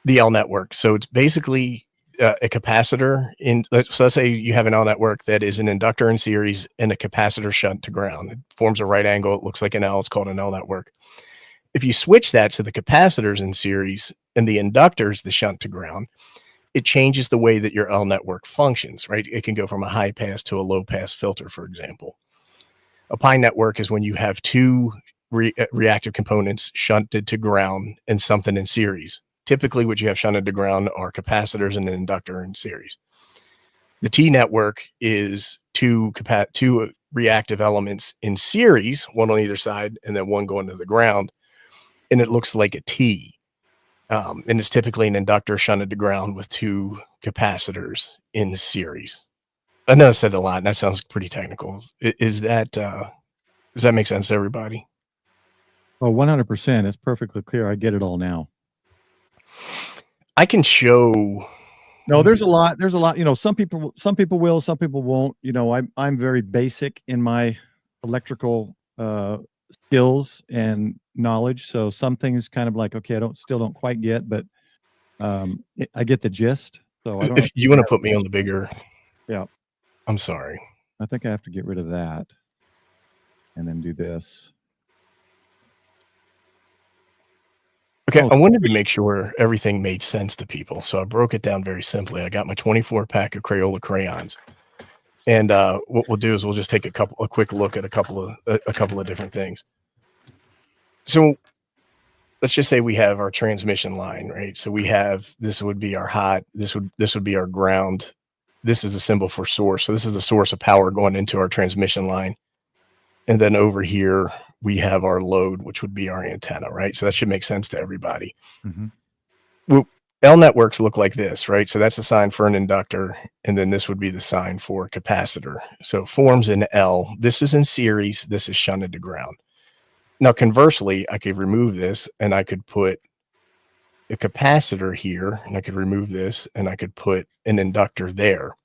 L network. So it's basically a capacitor so let's say you have an L network that is an inductor in series and a capacitor shunt to ground. It forms a right angle. It looks like an L. It's called an L network. If you switch that to the capacitors in series and the inductors, the shunt to ground, it changes the way that your L network functions, right? It can go from a high pass to a low pass filter, for example. A pi network is when you have two reactive components shunted to ground and something in series. Typically what you have shunted to ground are capacitors and an inductor in series. The T network is two reactive elements in series, one on either side, and then one going to the ground. And it looks like a T. And it's typically an inductor shunted to ground with two capacitors in series. I know I said a lot, and that sounds pretty technical. Does that make sense to everybody? Oh, 100%. It's perfectly clear. I get it all now. I can show. No, there's a lot. There's a lot. You know, some people will, some people won't. You know, I'm very basic in my electrical skills and knowledge. So some things kind of like, okay, still don't quite get, but I get the gist. So I don't know if you want to put me on the bigger. Yeah. I'm sorry. I think I have to get rid of that and then do this. Okay, I wanted to make sure everything made sense to people, so I broke it down very simply. I got my 24 pack of Crayola crayons, and what we'll do is we'll just take a quick look at a couple of different things. So let's just say we have our transmission line, right? So we have, this would be our hot, this would be our ground. This is the symbol for source. So this is the source of power going into our transmission line, and then over here we have our load, which would be our antenna, right? So that should make sense to everybody. Mm-hmm. Well, L networks look like this, right? So that's the sign for an inductor, and then this would be the sign for a capacitor. So it forms an L. This is in series. This is shunted to ground. Now, conversely, I could remove this, and I could put a capacitor here, and I could remove this, and I could put an inductor there.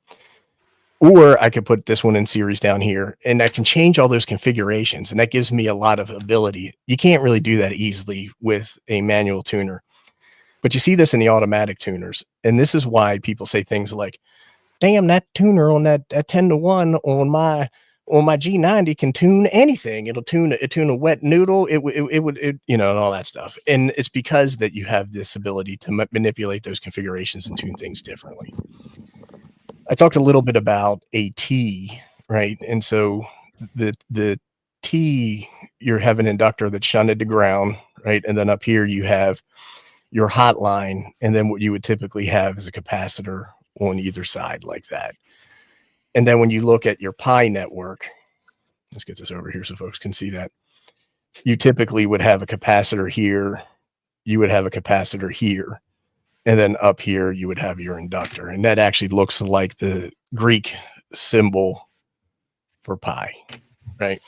Or I could put this one in series down here, and I can change all those configurations, and that gives me a lot of ability. You can't really do that easily with a manual tuner, but you see this in the automatic tuners, and this is why people say things like, damn, that tuner on that 10-to-1 on my G90 can tune anything. It'll tune a wet noodle. It would, you know, and all that stuff. And it's because that you have this ability to manipulate those configurations and tune things differently. I talked a little bit about a T, right? And so the T, you have an inductor that's shunted to ground, right? And then up here you have your hot line, and then what you would typically have is a capacitor on either side like that. And then when you look at your pi network, let's get this over here so folks can see that. You typically would have a capacitor here. You would have a capacitor here. And then up here, you would have your inductor. And that actually looks like the Greek symbol for pi, right?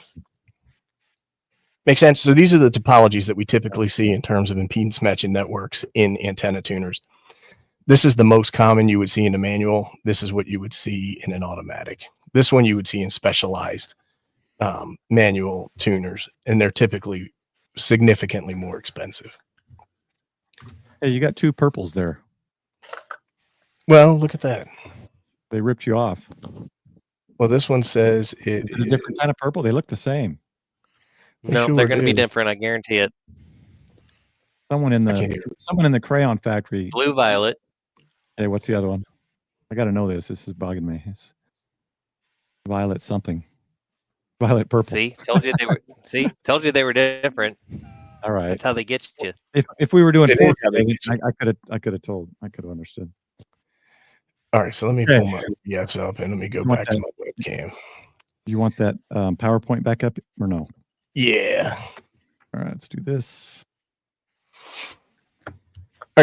Makes sense? So these are the topologies that we typically see in terms of impedance matching networks in antenna tuners. This is the most common you would see in a manual. This is what you would see in an automatic. This one you would see in specialized manual tuners, and they're typically significantly more expensive. Hey, you got two purples there. Well, look at that. They ripped you off. Well, this one says Is it a different kind of purple? They look the same. No, sure they're going to be do. different. I guarantee it. Someone in the crayon factory. Blue, violet. Hey, what's the other one? I got to know this. This is bugging me. It's violet something. Violet purple. See, told you they were. See, told you they were different. All right. That's how they get you. If we were doing It four, is how they get you. I could have understood. All right, so let me pull my OBS up and let me go You want back to my webcam. Do you want that PowerPoint back up or no? Yeah. All right, let's do this. All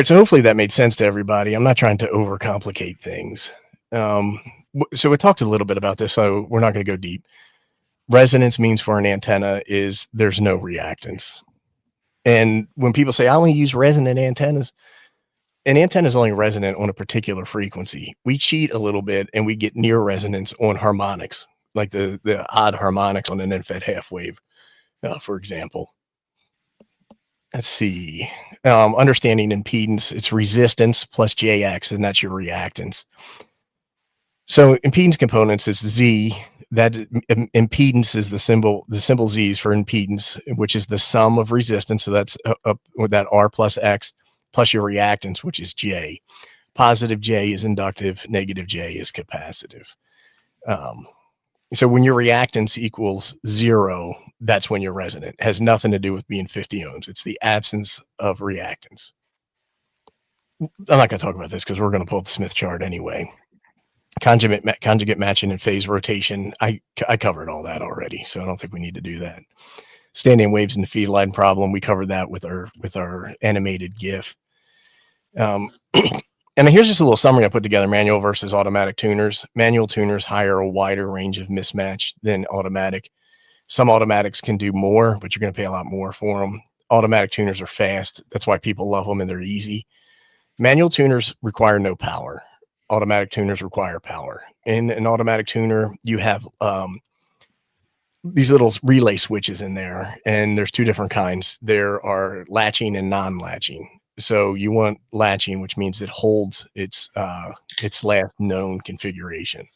right, so hopefully that made sense to everybody. I'm not trying to overcomplicate things. So we talked a little bit about this, so we're not going to go deep. Resonance means for an antenna is there's no reactance. And when people say, I only use resonant antennas, an antenna is only resonant on a particular frequency. We cheat a little bit and we get near resonance on harmonics, like the odd harmonics on an infed half wave, for example. Let's see. Understanding impedance, it's resistance plus JX, and that's your reactance. So impedance components is Z. That impedance is the symbol Z is for impedance, which is the sum of resistance. So that's up with that R plus X plus your reactance, which is J. Positive J is inductive, negative J is capacitive. So when your reactance equals 0, that's when you're resonant. It has nothing to do with being 50 ohms. It's the absence of reactance. I'm not going to talk about this because we're going to pull up the Smith chart anyway. Conjugate matching and phase rotation. I covered all that already, so I don't think we need to do that. Standing waves in the feed line problem. We covered that with our animated GIF. And here's just a little summary I put together: manual versus automatic tuners. Manual tuners hire a wider range of mismatch than automatic. Some automatics can do more, but you're going to pay a lot more for them. Automatic tuners are fast. That's why people love them, and they're easy. Manual tuners require no power. Automatic tuners require power. In an automatic tuner, you have these little relay switches in there, and there's two different kinds. There are latching and non-latching. So you want latching, which means it holds its last known configuration.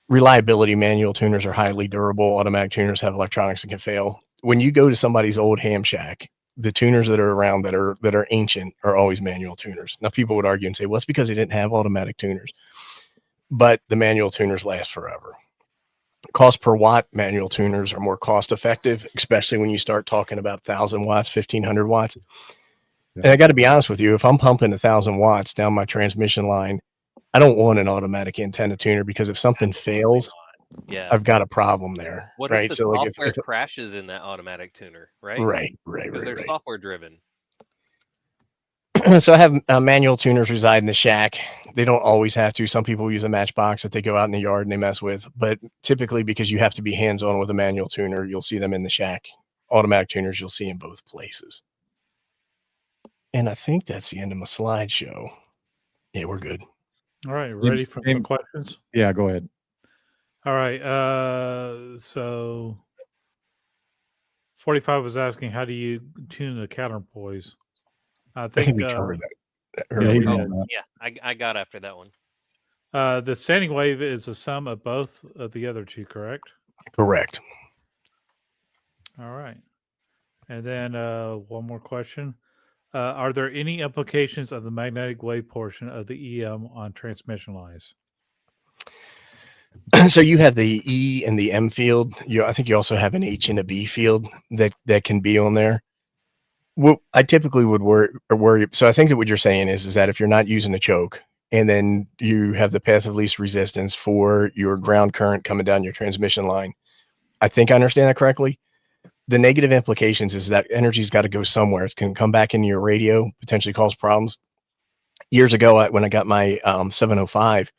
Reliability: manual tuners are highly durable. Automatic tuners have electronics that can fail. When you go to somebody's old ham shack, the tuners that are around that are ancient are always manual tuners. Now, people would argue and say, well, it's because they didn't have automatic tuners. But the manual tuners last forever. Cost per watt, manual tuners are more cost effective, especially when you start talking about 1,000 watts, 1,500 watts. And I got to be honest with you, if I'm pumping 1,000 watts down my transmission line, I don't want an automatic antenna tuner, because if something fails, yeah, I've got a problem there. What right? if the So software like if crashes in that automatic tuner, right? right. Because they're software driven. So I have manual tuners reside in the shack. They don't always have to. Some people use a matchbox that they go out in the yard and they mess with. But typically, because you have to be hands-on with a manual tuner, you'll see them in the shack. Automatic tuners you'll see in both places. And I think that's the end of my slideshow. Yeah, we're good. All right, ready for some questions? Yeah, go ahead. All right. So 45 was asking, how do you tune the counterpoise? I think we covered that earlier. Yeah, I got after that one. The standing wave is a sum of both of the other two, correct? Correct. All right. And then one more question. Are there any implications of the magnetic wave portion of the EM on transmission lines? So you have the E and the M field. I think you also have an H and a B field that can be on there. Well, I typically would worry. So I think that what you're saying is that if you're not using a choke, and then you have the path of least resistance for your ground current coming down your transmission line, I think I understand that correctly. The negative implications is that energy's got to go somewhere. It can come back into your radio, potentially cause problems. Years ago, when I got my 705,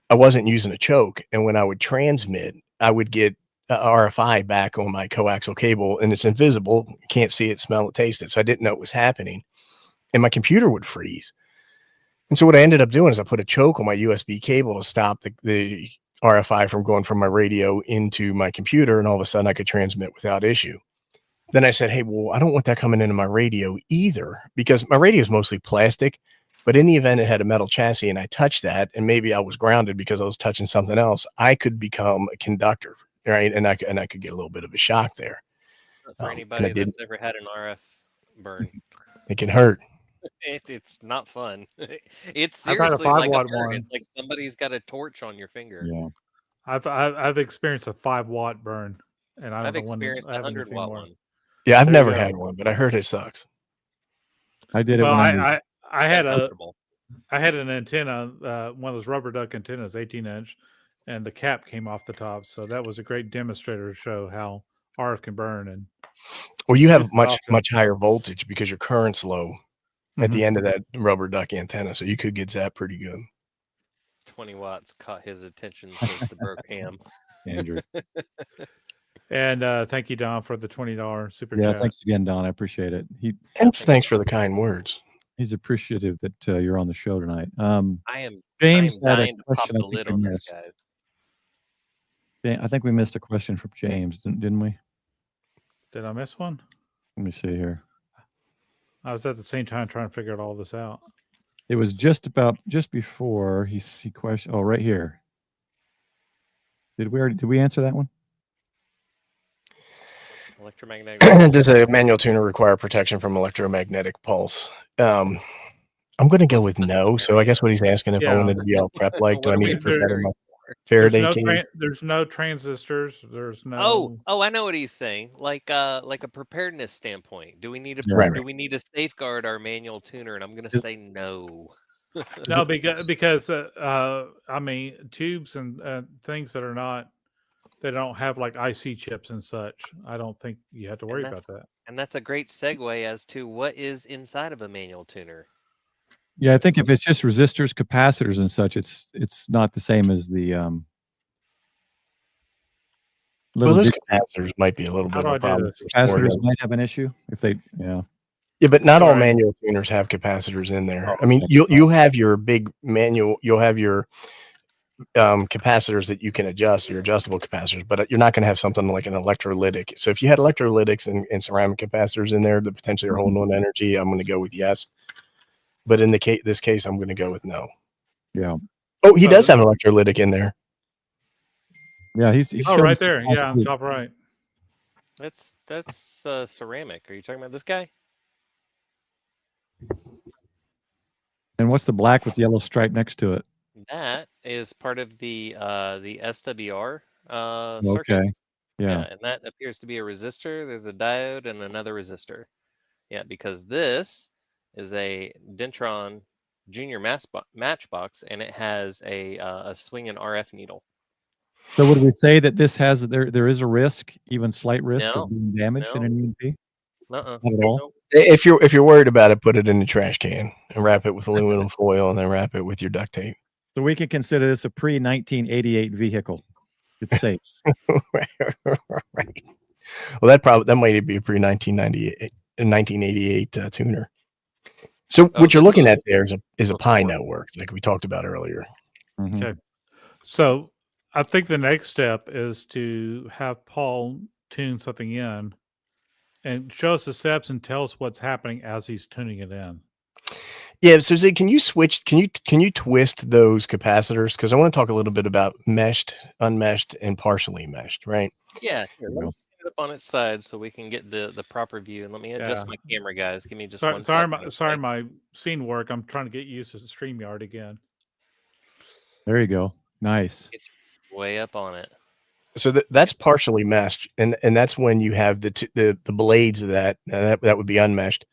I wasn't using a choke. And when I would transmit, I would get RFI back on my coaxial cable, and it's invisible. You can't see it, smell it, taste it. So I didn't know it was happening. And my computer would freeze. And so what I ended up doing is I put a choke on my USB cable to stop the RFI from going from my radio into my computer, and all of a sudden I could transmit without issue. Then I said, hey, well, I don't want that coming into my radio either, because my radio is mostly plastic. But in the event it had a metal chassis and I touched that, and maybe I was grounded because I was touching something else, I could become a conductor, right? And I could get a little bit of a shock there. For anybody that's never had an RF burn, it can hurt. It's not fun. It's seriously like a burn. It's like somebody's got a torch on your finger. Yeah, I've experienced a 5-watt burn, and I've experienced a 100-watt one. Yeah, I've never had one, but I heard it sucks. I did it. Well, when I had an antenna, one of those rubber duck antennas, 18-inch, and the cap came off the top. So that was a great demonstrator to show how RF can burn. And well, you have much higher voltage because your current's low at the end of that rubber duck antenna, so you could get zapped pretty good. 20 watts caught his attention since the broke ham. Andrew. And thank you, Don, for the $20 super Yeah, chat. thanks again, Don. I appreciate it. And thanks for the kind words. He's appreciative that you're on the show tonight. I am James had a dying to pop question. the I think lid we on this, missed. guys. I think we missed a question from James, didn't we? Did I miss one? Let me see here. I was at the same time trying to figure all this out. It was just before he questioned. Oh, right here. Did we answer that one? Electromagnetic. Does a manual tuner require protection from electromagnetic pulse? I'm going to go with no. So I guess what he's asking if I Yeah. wanted to be all prep like, do I What are need we to put that in my There's Faraday no, cage? there's no transistors. There's no. Oh, I know what he's saying. Like a preparedness standpoint. Do we need to Right. do we need to safeguard our manual tuner? And I'm going to say no. No, because I mean, tubes and things that are not, they don't have like IC chips and such. I don't think you have to worry about that. And that's a great segue as to what is inside of a manual tuner. Yeah, I think if it's just resistors, capacitors, and such, it's not the same as the Well, those capacitors might be a little bit of a problem. Capacitors might have an issue if they, yeah. Yeah, but not all manual tuners have capacitors in there. I mean, you'll have your big manual, you'll have your capacitors that you can adjust, your adjustable capacitors, but you're not going to have something like an electrolytic. So if you had electrolytics and ceramic capacitors in there that potentially are holding on energy, I'm going to go with yes. But in this case, I'm going to go with no. Yeah. Oh, he does have an electrolytic in there. Yeah, he's right there. Yeah, on top right. That's ceramic. Are you talking about this guy? And what's the black with yellow stripe next to it? That is part of the SWR circuit. Okay. Yeah. And that appears to be a resistor. There's a diode and another resistor. Yeah, because this is a Dentron Junior Matchbox, and it has a swinging RF needle. So would we say that this has there is a risk, even slight risk of being damaged in an EMP? Not at all. If you're worried about it, put it in the trash can and wrap it with aluminum foil, and then wrap it with your duct tape. So we can consider this a pre-1988 vehicle. It's safe. Right. Well, that might be a pre-1988 tuner. So what you're looking at there is a pi network, like we talked about earlier. Mm-hmm. Okay. So I think the next step is to have Paul tune something in and show us the steps and tell us what's happening as he's tuning it in. Yeah. So Zig, can you twist those capacitors? Because I want to talk a little bit about meshed, unmeshed, and partially meshed, right? Yeah. Here, let me stand it up on its side so we can get the proper view. And let me adjust my camera, guys. Give me just 1 second. Sorry, my scene work. I'm trying to get used to StreamYard again. There you go. Nice. Way up on it. So that's partially meshed, and that's when you have the blades of that would be unmeshed.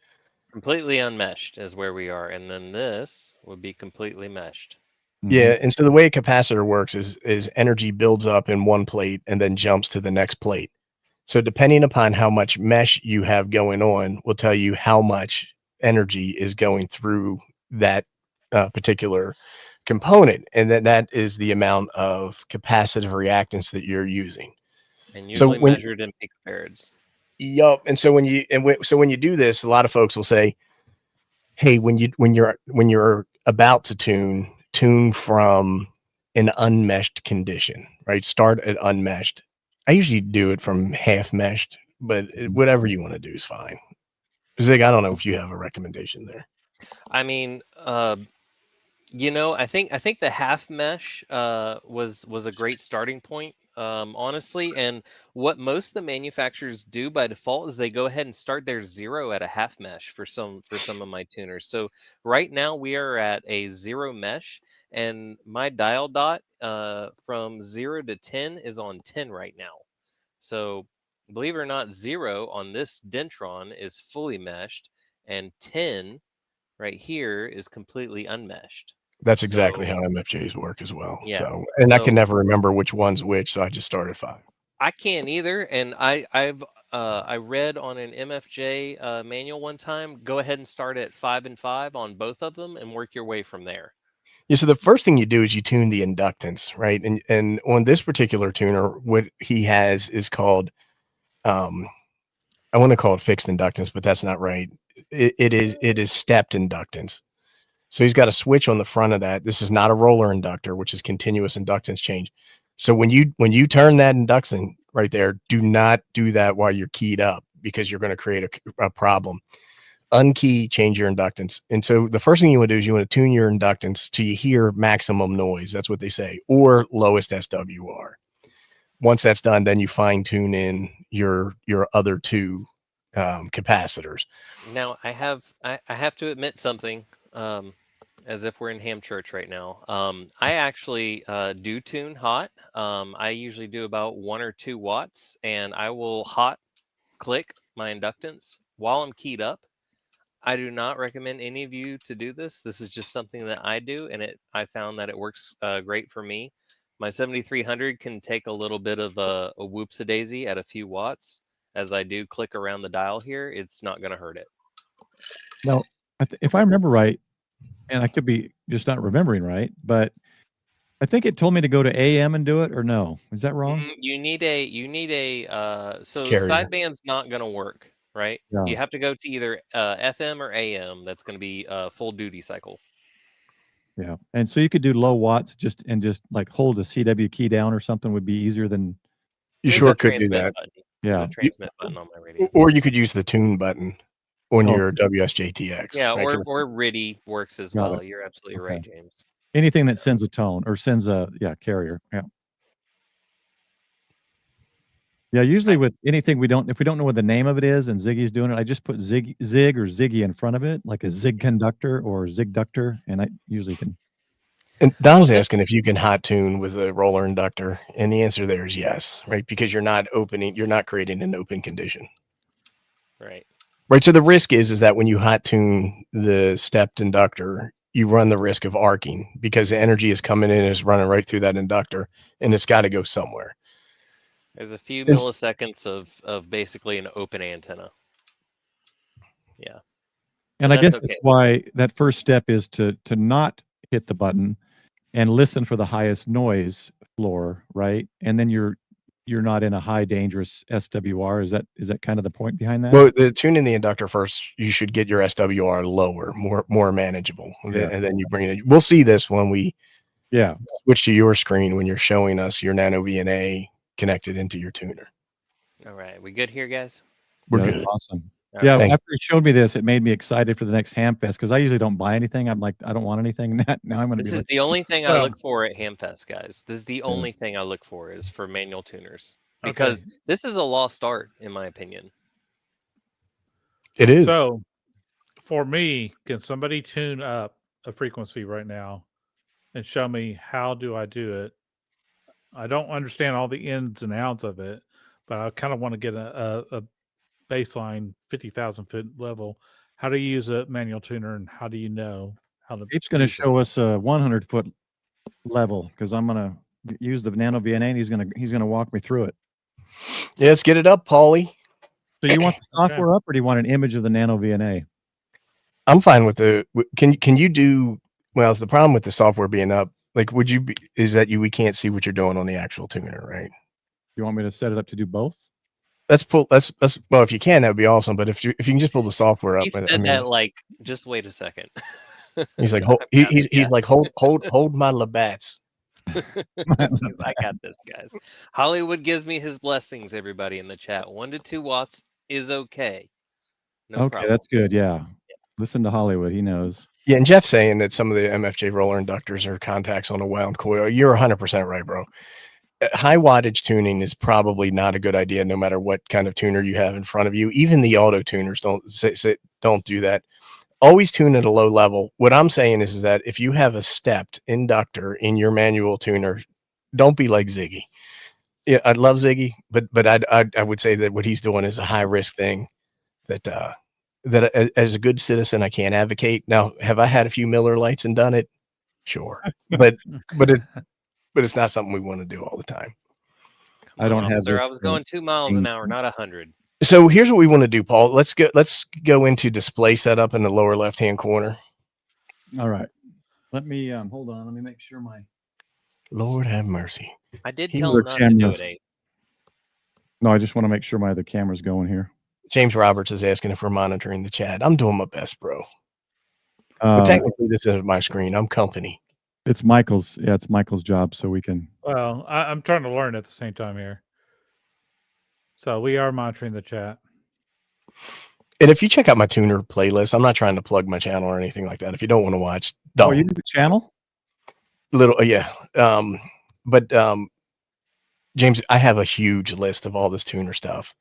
Completely unmeshed is where we are, and then this would be completely meshed. Yeah, and so the way a capacitor works is energy builds up in one plate and then jumps to the next plate. So depending upon how much mesh you have going on will tell you how much energy is going through that particular component, and then that is the amount of capacitive reactance that you're using. And usually measured in picofarads. Yup. And so when you do this, a lot of folks will say, "Hey, when you're about to tune from an unmeshed condition, right? Start at unmeshed." I usually do it from half meshed, but whatever you want to do is fine. Zig, I don't know if you have a recommendation there. I mean, I think the half mesh was a great starting point. Honestly, and what most of the manufacturers do by default is they go ahead and start their 0 at a half mesh for some of my tuners. So right now we are at a 0 mesh, and my dial dot from 0 to 10 is on 10 right now. So believe it or not, 0 on this Dentron is fully meshed, and 10 right here is completely unmeshed. That's exactly how MFJs work as well. Yeah. So, I can never remember which one's which, so I just started 5. I can't either, and I read on an MFJ manual one time. Go ahead and start at 5 and 5 on both of them, and work your way from there. Yeah. So the first thing you do is you tune the inductance, right? And on this particular tuner, what he has is called I want to call it fixed inductance, but that's not right. It is stepped inductance. So he's got a switch on the front of that. This is not a roller inductor, which is continuous inductance change. So when you turn that induction right there, do not do that while you're keyed up, because you're going to create a problem. Unkey, change your inductance. And so the first thing you want to do is you want to tune your inductance till you hear maximum noise. That's what they say, or lowest SWR. Once that's done, then you fine tune in your other two capacitors. Now I have to admit something. As if we're in ham church right now. I actually do tune hot. I usually do about 1 or 2 watts, and I will hot click my inductance while I'm keyed up. I do not recommend any of you to do this. This is just something that I do, and I found that it works great for me. My 7300 can take a little bit of a whoops-a-daisy at a few watts. As I do click around the dial here, it's not going to hurt it. Now, if I remember right, and I could be just not remembering right, but I think it told me to go to AM and do it, or no? Is that wrong? You need a so Carrier. sideband's not going to work, right? Yeah. You have to go to either FM or AM. That's going to be a full duty cycle. Yeah. And so you could do low watts just like hold a CW key down or something would be easier than. You There's sure a could do transmit that. button. Yeah. There's a transmit button on my radio. Or you could use the tune button on Oh. your WSJTX. Yeah, right? or RIDI works as Got well. it. You're absolutely Okay. right, James. Anything that sends a tone or sends a carrier. Yeah. Yeah, usually with anything if we don't know what the name of it is and Ziggy's doing it, I just put Zig or Ziggy in front of it, like a Zig conductor or Zigductor, and I usually can. And Don's asking if you can hot tune with a roller inductor, and the answer there is yes, right? Because you're not creating an open condition. Right. Right. So the risk is that when you hot tune the stepped inductor, you run the risk of arcing, because the energy is coming in and is running right through that inductor, and it's got to go somewhere. There's a few milliseconds of basically an open antenna. Yeah. And I guess that's why that first step is to not hit the button and listen for the highest noise floor, right? And then you're not in a high dangerous SWR. Is that kind of the point behind that? Well, the tune in the inductor first, you should get your SWR lower, more manageable, Yeah. and then you bring it in. We'll see this when we switch to your screen when you're showing us your nano VNA connected into your tuner. All right, we good here, guys? We're Yeah, good. that's awesome. All Yeah, right. after he showed me this, it made me excited for the next Hamfest, because I usually don't buy anything. I'm like, I don't want anything. Now I'm going to This be is like, the only thing I Well- look for at Hamfest, guys. This is the only thing I look for is for manual tuners, because Okay. this is a lost art, in my opinion. It is. So, for me, can somebody tune up a frequency right now and show me how do I do it? I don't understand all the ins and outs of it, but I kind of want to get a baseline 50,000 foot level. How do you use a manual tuner, and how do you know how to? Ape's going to use it? show us a 100-foot level, because I'm going to use the nano VNA, and he's going to walk me through it. Yeah, let's get it up, Paulie. So you want the software up, or do you want an image of the nano VNA? I'm fine with can you do, well, it's the problem with the software being up. Like, we can't see what you're doing on the actual tuner, right? You want me to set it up to do both? Well, if you can, that would be awesome. But if you can just pull the software up, You said that like, just wait a second. he's like, he's like, hold my Labatt's. I got this, guys. Hollywood gives me his blessings, everybody in the chat. 1 to 2 watts is okay. No problem. That's good. Yeah. Listen to Hollywood. He knows. Yeah, and Jeff's saying that some of the MFJ roller inductors are contacts on a wound coil. You're 100% right, bro. High wattage tuning is probably not a good idea, no matter what kind of tuner you have in front of you. Even the auto tuners don't do that. Always tune at a low level. What I'm saying is that if you have a stepped inductor in your manual tuner, don't be like Ziggy. Yeah, I love Ziggy, but I would say that what he's doing is a high risk thing that as a good citizen I can't advocate. Now, have I had a few Miller Lights and done it? Sure, but it's not something we want to do all the time. I don't have sir. this, I was going 2 miles an hour, not 100. So here's what we want to do, Paul. Let's go into display setup in the lower left-hand corner. All right. Let me hold on. Let me make sure my Lord have mercy. I did tell him not to do it. No, I just want to make sure my other camera's going here. James Roberts is asking if we're monitoring the chat. I'm doing my best, bro. But technically, this isn't my screen. I'm company. It's Michael's. Yeah, it's Michael's job, so we can. Well, I'm trying to learn at the same time here. So we are monitoring the chat. And if you check out my tuner playlist, I'm not trying to plug my channel or anything like that. If you don't want to watch, Oh, don't. you have a channel? Yeah. But James, I have a huge list of all this tuner stuff.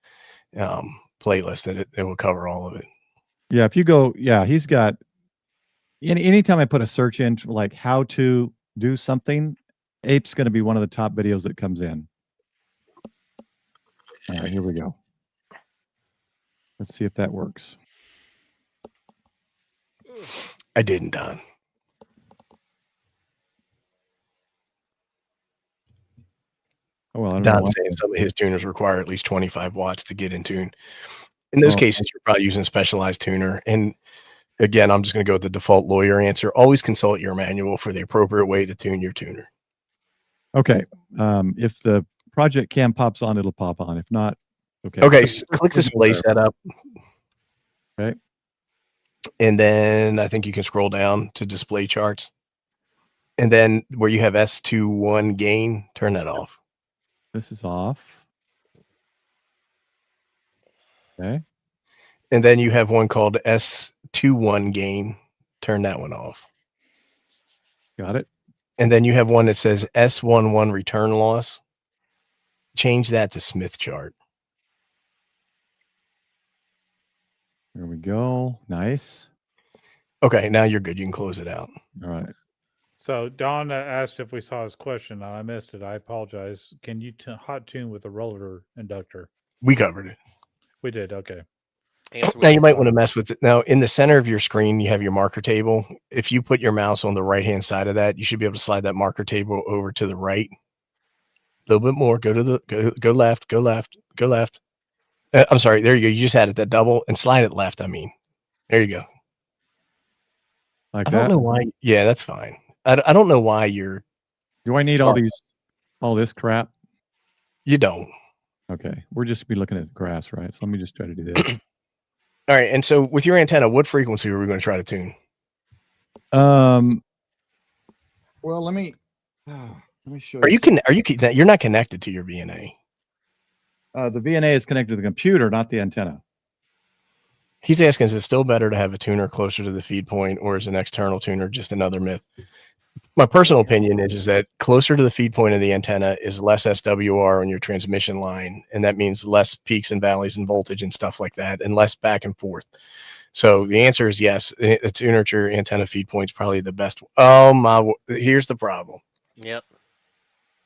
Playlist that it will cover all of it. Yeah, if you go, yeah, he's got. Anytime I put a search in for like how to do something, Ape's going to be one of the top videos that comes in. All right, here we go. Let's see if that works. I didn't, Don. Oh, well, I don't Don's know. saying some of his tuners require at least 25 watts to get in tune. In those cases, you're probably using a specialized tuner. And again, I'm just going to go with the default lawyer answer. Always consult your manual for the appropriate way to tune your tuner. Okay. If the project cam pops on, it'll pop on. If not, okay. Okay, so click display setup. Okay. And then I think you can scroll down to display charts. And then where you have S21 gain, turn that off. This is off. Okay. And then you have one called S21 gain. Turn that one off. Got it. And then you have one that says S11 return loss. Change that to Smith chart. There we go. Nice. Okay, now you're good. You can close it out. All right. So Don asked if we saw his question. I missed it. I apologize. Can you hot tune with a roller inductor? We covered it. We did. Okay. Now you might want to mess with it. Now in the center of your screen, you have your marker table. If you put your mouse on the right-hand side of that, you should be able to slide that marker table over to the right. A little bit more. Go to the go left, go left, go left. I'm sorry. There you go. You just added that double and slide it left. I mean, there you go. Like I that. don't know why. Yeah, that's fine. I don't know why you're. Do I need all this crap? You don't. Okay. We're just be looking at the graphs, right? So let me just try to do this. All right. And so with your antenna, what frequency are we going to try to tune? Well, let me show you. You're not connected to your VNA. The VNA is connected to the computer, not the antenna. He's asking, is it still better to have a tuner closer to the feed point, or is an external tuner just another myth? My personal opinion is that closer to the feed point of the antenna is less SWR on your transmission line, and that means less peaks and valleys in voltage and stuff like that, and less back and forth. So the answer is yes. A tuner to your antenna feed point is probably the best. Oh, here's the problem. Yep.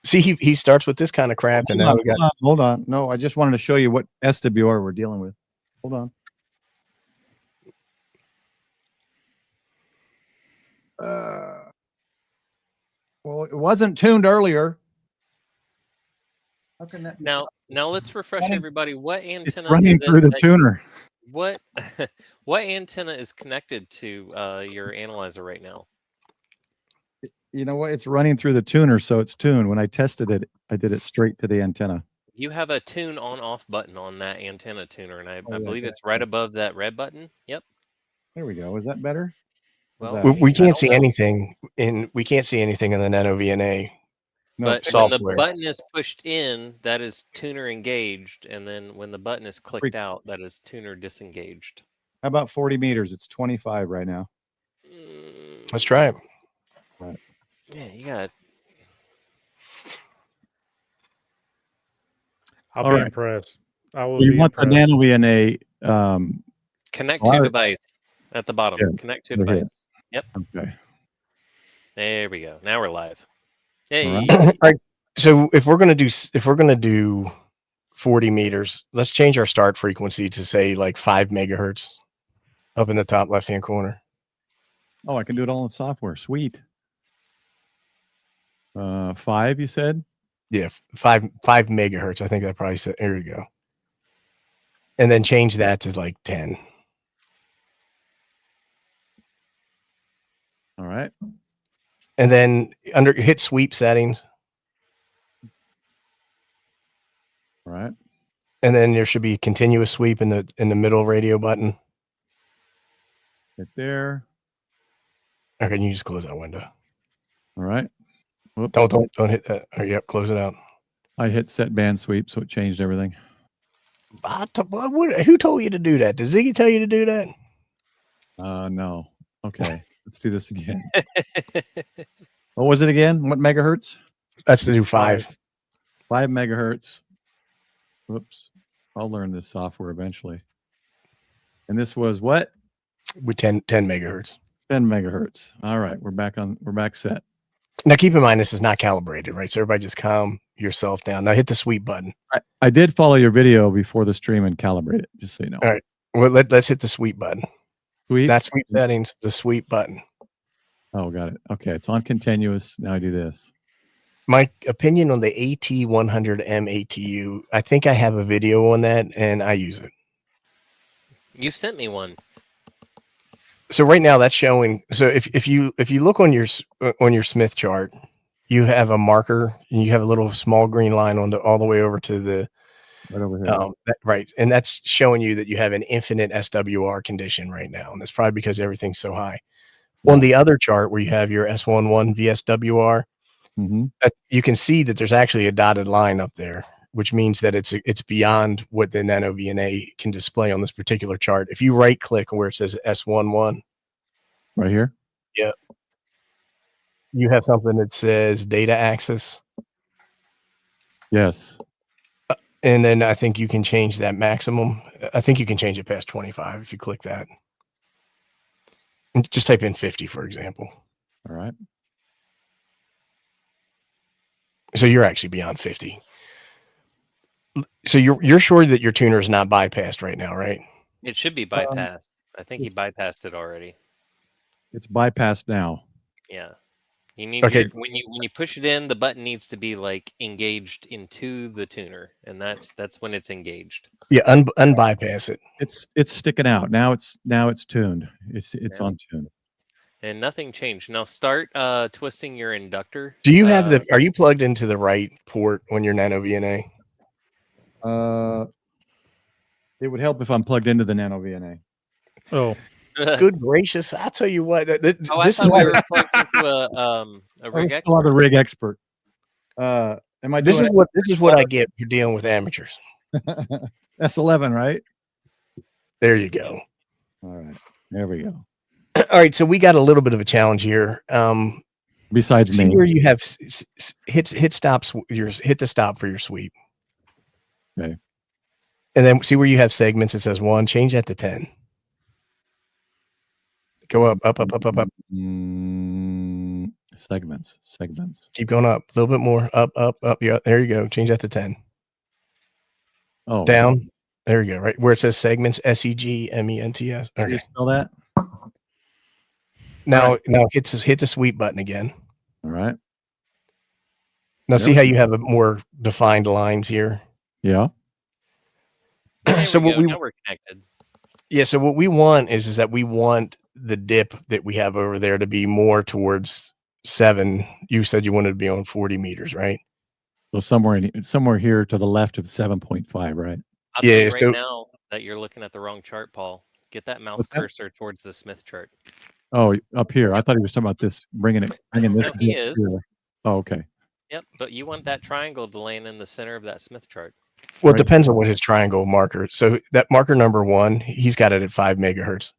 See, he starts with this kind of crap, and now we got. Hold on. No, I just wanted to show you what SWR we're dealing with. Hold on. Well, it wasn't tuned earlier. How can that Now let's refresh everybody. What antenna? It's running through the tuner. What antenna is connected to your analyzer right now? You know what? It's running through the tuner, so it's tuned. When I tested it, I did it straight to the antenna. You have a tune on/off button on that antenna tuner, and I believe it's right above that red button. Yep. There we go. Is that better? Well, we can't see anything in the Nano VNA. No, but software. when the button is pushed in, that is tuner engaged, and then when the button is clicked out, that is tuner disengaged. How about 40 meters? It's 25 right now. Let's try it. Right. Yeah, you got. I'll be impressed. I will. You want the Nano VNA? Connect to device at the bottom. Yeah. Connect to device. Yep. Okay. There we go. Now we're live. Hey. All right. So if we're gonna do 40 meters, let's change our start frequency to say like 5 megahertz up in the top left-hand corner. Oh, I can do it all in software. Sweet. 5, you said? Yeah, 5 megahertz. I think that probably said. There you go. And then change that to like 10. All right. And then hit sweep settings. All right. And then there should be a continuous sweep in the middle radio button. Right there. Okay, you just close that window. All right. Whoops. Don't hit that. Oh, yep, close it out. I hit set band sweep, so it changed everything. Who told you to do that? Did Ziggy tell you to do that? No. Okay. Let's do this again. What was it again? What megahertz? That's the new 5. 5 megahertz. Whoops. I'll learn this software eventually. And this was what? With 10 megahertz. 10 megahertz. All right. We're back set. Now keep in mind this is not calibrated, right? So everybody just calm yourself down. Now hit the sweep button. I did follow your video before the stream and calibrate it, just so you know. All right. Well, let's hit the sweep button. Sweep? Not sweep settings, the sweep button. Oh, got it. Okay. It's on continuous. Now I do this. My opinion on the AT100M ATU, I think I have a video on that and I use it. You sent me one. So right now that's showing. So if you look on your Smith chart, you have a marker and you have a little small green line on all the way over to the Right over here. right, and that's showing you that you have an infinite SWR condition right now, and that's probably because everything's so high. Yeah. On the other chart where you have your S11 VSWR, you can see that there's actually a dotted line up there, which means that it's beyond what the Nano VNA can display on this particular chart. If you right click where it says S11, right here, yeah, you have something that says data access. Yes. And then I think you can change that maximum. I think you can change it past 25 if you click that. And just type in 50, for example. All right. So you're actually beyond 50. So you're sure that your tuner is not bypassed right now, right? It should be bypassed. I think he bypassed it already. It's bypassed now. Yeah. You need when you push it in, the button needs to be like engaged into the tuner, and that's when it's engaged. Yeah, unbypass it. It's sticking out now. It's tuned. It's on tune. And nothing changed. Now start twisting your inductor. Do you have are you plugged into the right port on your Nano VNA? It would help if I'm plugged into the Nano VNA. Oh. Good gracious! I'll tell you what. This is why we're plugged into a rig expert. Still the rig expert. Am I? This is what I get for dealing with amateurs. S11, right? There you go. All right, there we go. All right, so we got a little bit of a challenge here. Besides me, where you have hit stops, hit the stop for your sweep. Okay. And then see where you have segments. It says 1. Change that to 10. Go up. Segments. Keep going up a little bit more. Up. Yeah, there you go. Change that to 10. Oh, down. There you go. Right where it says segments. SEGMENTS. Can you spell that? Now hit the sweep button again. All right. Now see how you have a more defined lines here. Yeah. So now we're connected. Yeah. So what we want is that we want the dip that we have over there to be more towards 7. You said you wanted to be on 40 meters, right? So somewhere here to the left of 7.5, right? I'll tell you right now that you're looking at the wrong chart, Paul. Get that mouse cursor towards the Smith chart. Oh, up here. I thought he was talking about this, bringing this. No, he is. Here. Oh, okay. Yep, but you want that triangle to land in the center of that Smith chart. Well, it depends on what his triangle marker. So that marker number 1, he's got it at 5 megahertz.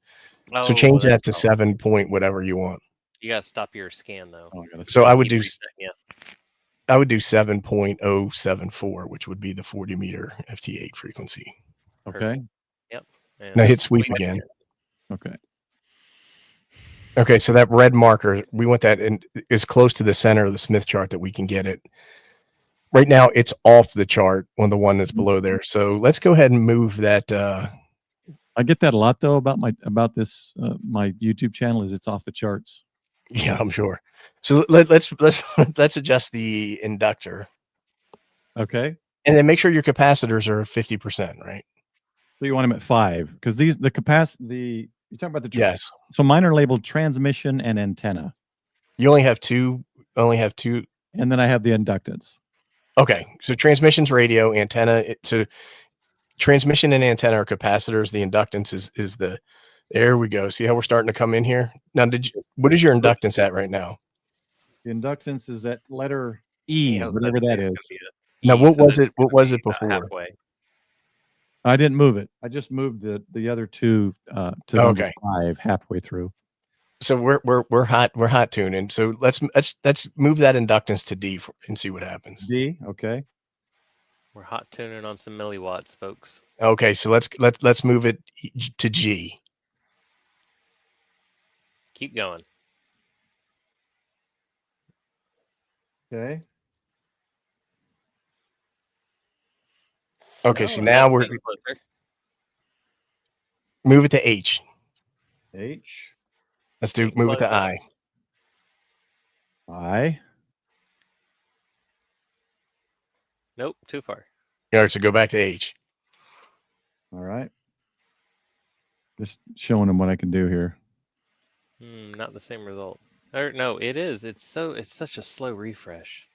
Oh, so change that to 7 point whatever you want. You got to stop your scan though. So I would do 7.074, which would be the 40 meter FT8 frequency. Okay. Perfect. Yep. And now hit sweep again. Okay. Okay, so that red marker, we want that in as close to the center of the Smith chart that we can get it. Right now, it's off the chart on the one that's below there. So let's go ahead and move that. I get that a lot though about this my YouTube channel is it's off the charts. Yeah, I'm sure. So let's adjust the inductor. Okay. And then make sure your capacitors are 50%, right? So you want them at 5 because the capacity. You're talking about the yes. So mine are labeled transmission and antenna. You only have two. And then I have the inductance. Okay, so transmission's radio, antenna. So transmission and antenna are capacitors. The inductance is the. There we go. See how we're starting to come in here. Now, what is your inductance at right now? The inductance is at letter You E, know, whatever that is. Now, E, what so was that's it? What gonna was be it about before? halfway. I didn't move it. I just moved the other two to number Okay. 5 halfway through. So we're hot tuning. So let's move that inductance to D and see what happens. D, okay. We're hot tuning on some milliwatts, folks. Okay, so let's move it to G. Keep going. Okay. Okay, No, so I- now we're Getting closer. move it to H. H, Let's do Getting move it to closer. I. I, Nope, too far. All right, so go back to H. all right. Just showing them what I can do here. Not the same result. Or no, it is. It's such a slow refresh.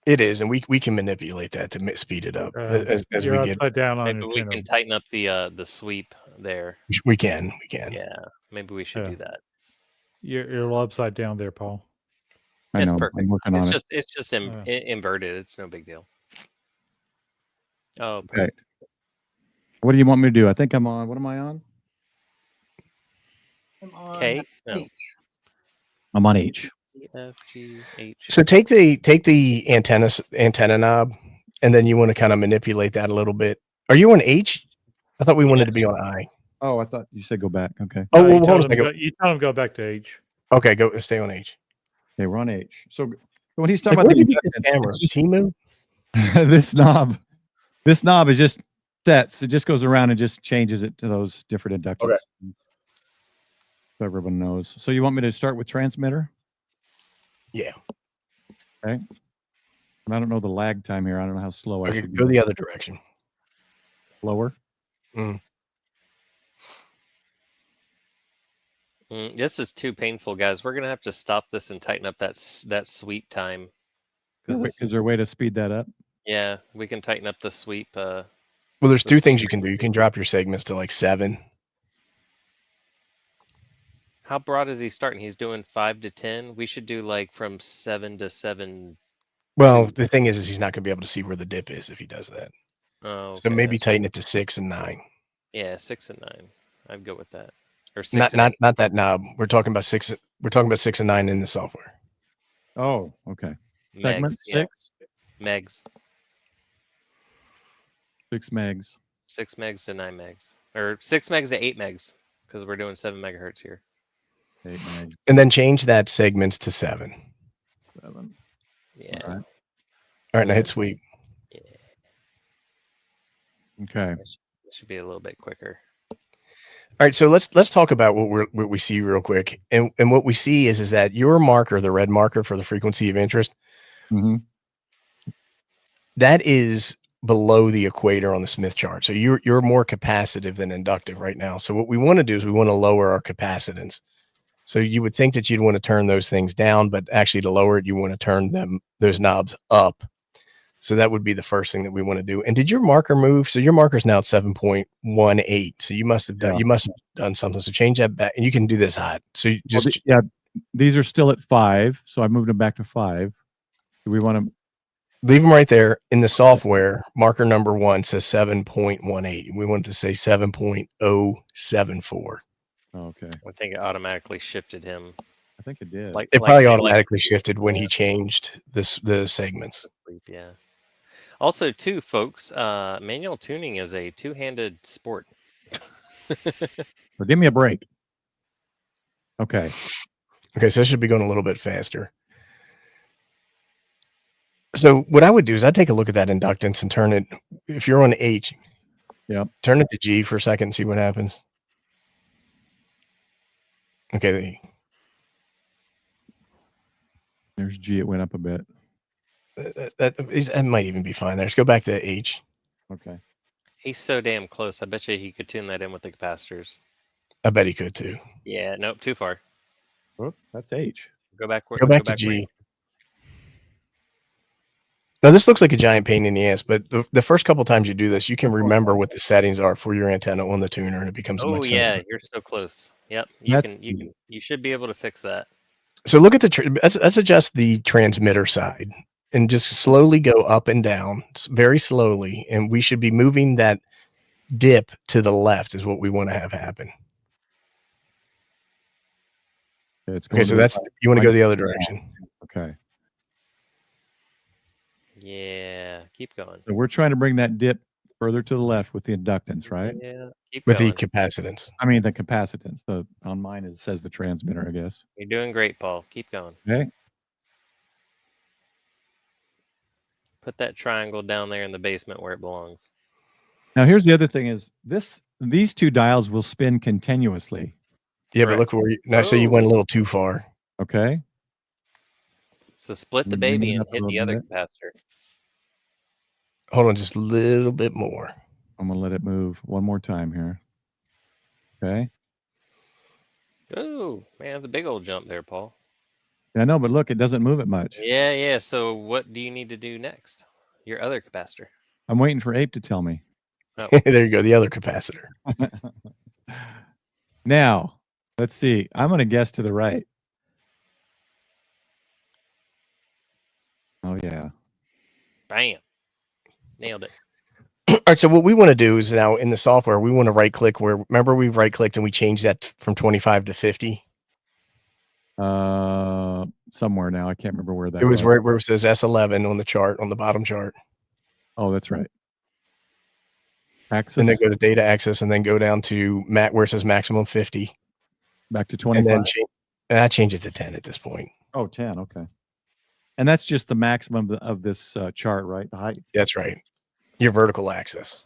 It is, and we can manipulate that to speed it up as You're we get. upside down on Maybe it. we can tighten up the sweep there. We can. Yeah, maybe we should Yeah. do that. You're a little upside down there, Paul. I It's know. perfect. I'm working on it. It's just inverted. It's no big deal. Oh, Okay. perfect. What do you want me to do? I think I'm on. What am I on? I'm on K. No. I'm on H. E, F, G, H. So take the antenna knob, and then you want to kind of manipulate that a little bit. Are you on H? I thought we wanted to be on I. Oh, I thought you said go back. Okay. Oh, No, well, you hold on a told him second. you told him go back to H. Okay, stay on H. Okay, we're on H. So when he's talking Like, about where the did you get this camera? it's just- Timu? this knob is just sets. It just goes around and just changes it to those different inductance. Okay. So everyone knows. So you want me to start with transmitter? Yeah. Okay. And I don't know the lag time here. I don't know how slow I Okay, should go be. the other direction. Lower. This is too painful, guys. We're gonna have to stop this and tighten up that sweep time. Is there a way to speed that up? Yeah, we can tighten up the sweep. Well, there's the two things sweep you can do. You can drop your segments to like 7. How broad is he starting? He's doing 5 to 10. We should do like from 7 to 7. Well, the thing is he's not going to be able to see where the dip is if he does that. Oh, So okay, maybe that's tighten it to 6 and 9. Yeah, 6 and 9. I'd go with that. Or 6 and Not that knob. We're talking about 6. We're talking about 6 and 9 in the software. Oh, okay. 8 Segment megs. Yeah, 6. megs. 6 megs. 6 megs to 9 megs, or 6 megs to 8 megs, because we're doing 7 megahertz here. 8 megs. And then change that segments to 7. 7. Yeah. All right. All right, now hit sweep. Yeah. Okay. It should be a little bit quicker. All right, so let's talk about what we see real quick. And what we see is that your marker, the red marker for the frequency of interest, Mm-hmm. that is below the equator on the Smith chart. So you're more capacitive than inductive right now. So what we want to do is we want to lower our capacitance. So you would think that you'd want to turn those things down, but actually to lower it, you want to turn those knobs up. So that would be the first thing that we want to do. And did your marker move? So your marker's now at 7.18. So you must have done something. So change that back, and you can do this hot. So you just these are still at 5, so I moved them back to 5. Do we want to leave them right there in the software? Marker number 1 says 7.18. We want to say 7.074. okay. I think it automatically shifted him. I think it did. It probably automatically shifted when he changed the segments. Yeah. Also, too, folks, manual tuning is a two-handed sport. Well, give me a break. Okay. Okay, so it should be going a little bit faster. So what I would do is I'd take a look at that inductance and turn it, if you're on H, turn it to G for a second and see what happens. Okay. There's G. It went up a bit. That might even be fine there. Let's go back to H. Okay. He's so damn close. I bet you he could tune that in with the capacitors. I bet he could too. Yeah, nope, too far. Oh, that's H. Go back. Go back to G. Now this looks like a giant pain in the ass, but the first couple times you do this, you can remember what the settings are for your antenna on the tuner, and it becomes Oh much yeah, simpler. you're so close. Yep, you should be able to fix that. So look at let's adjust the transmitter side and just slowly go up and down, very slowly, and we should be moving that dip to the left is what we want to have happen. It's Okay, so that's you want to go the other direction. Okay. Yeah, keep going. So we're trying to bring that dip further to the left with the inductance, right? Yeah, keep With going. the capacitance. I mean the capacitance. The on mine it says the transmitter, I guess. You're doing great, Paul. Keep going. Okay. Put that triangle down there in the basement where it belongs. Now here's the other thing: is these two dials will spin continuously. Yeah, Correct. but look where now. So you went a little too far. Okay. So split the Let me bring baby it and up a hit little the other bit. capacitor. Hold on, just a little bit more. I'm gonna let it move one more time here. Okay. Oh man, that's a big old jump there, Paul. I know, but look, it doesn't move it much. Yeah, yeah. So what do you need to do next? Your other capacitor. I'm waiting for Ape to tell me. There you go, the other capacitor. Now, let's see. I'm going to guess to the right. Oh, yeah. Bam. Nailed it. All right, so what we want to do is now in the software, we want to right click where, remember we right clicked and we changed that from 25 to 50? Somewhere now. I can't remember where that It was where it says S11 on the chart, on the bottom chart. Oh, that's right. Access. And then go to data access and then go down to where it says maximum 50. Back to 25. And then I change it to 10 at this point. Oh, 10. Okay. And that's just the maximum of this chart, right? The height. That's right. Your vertical axis.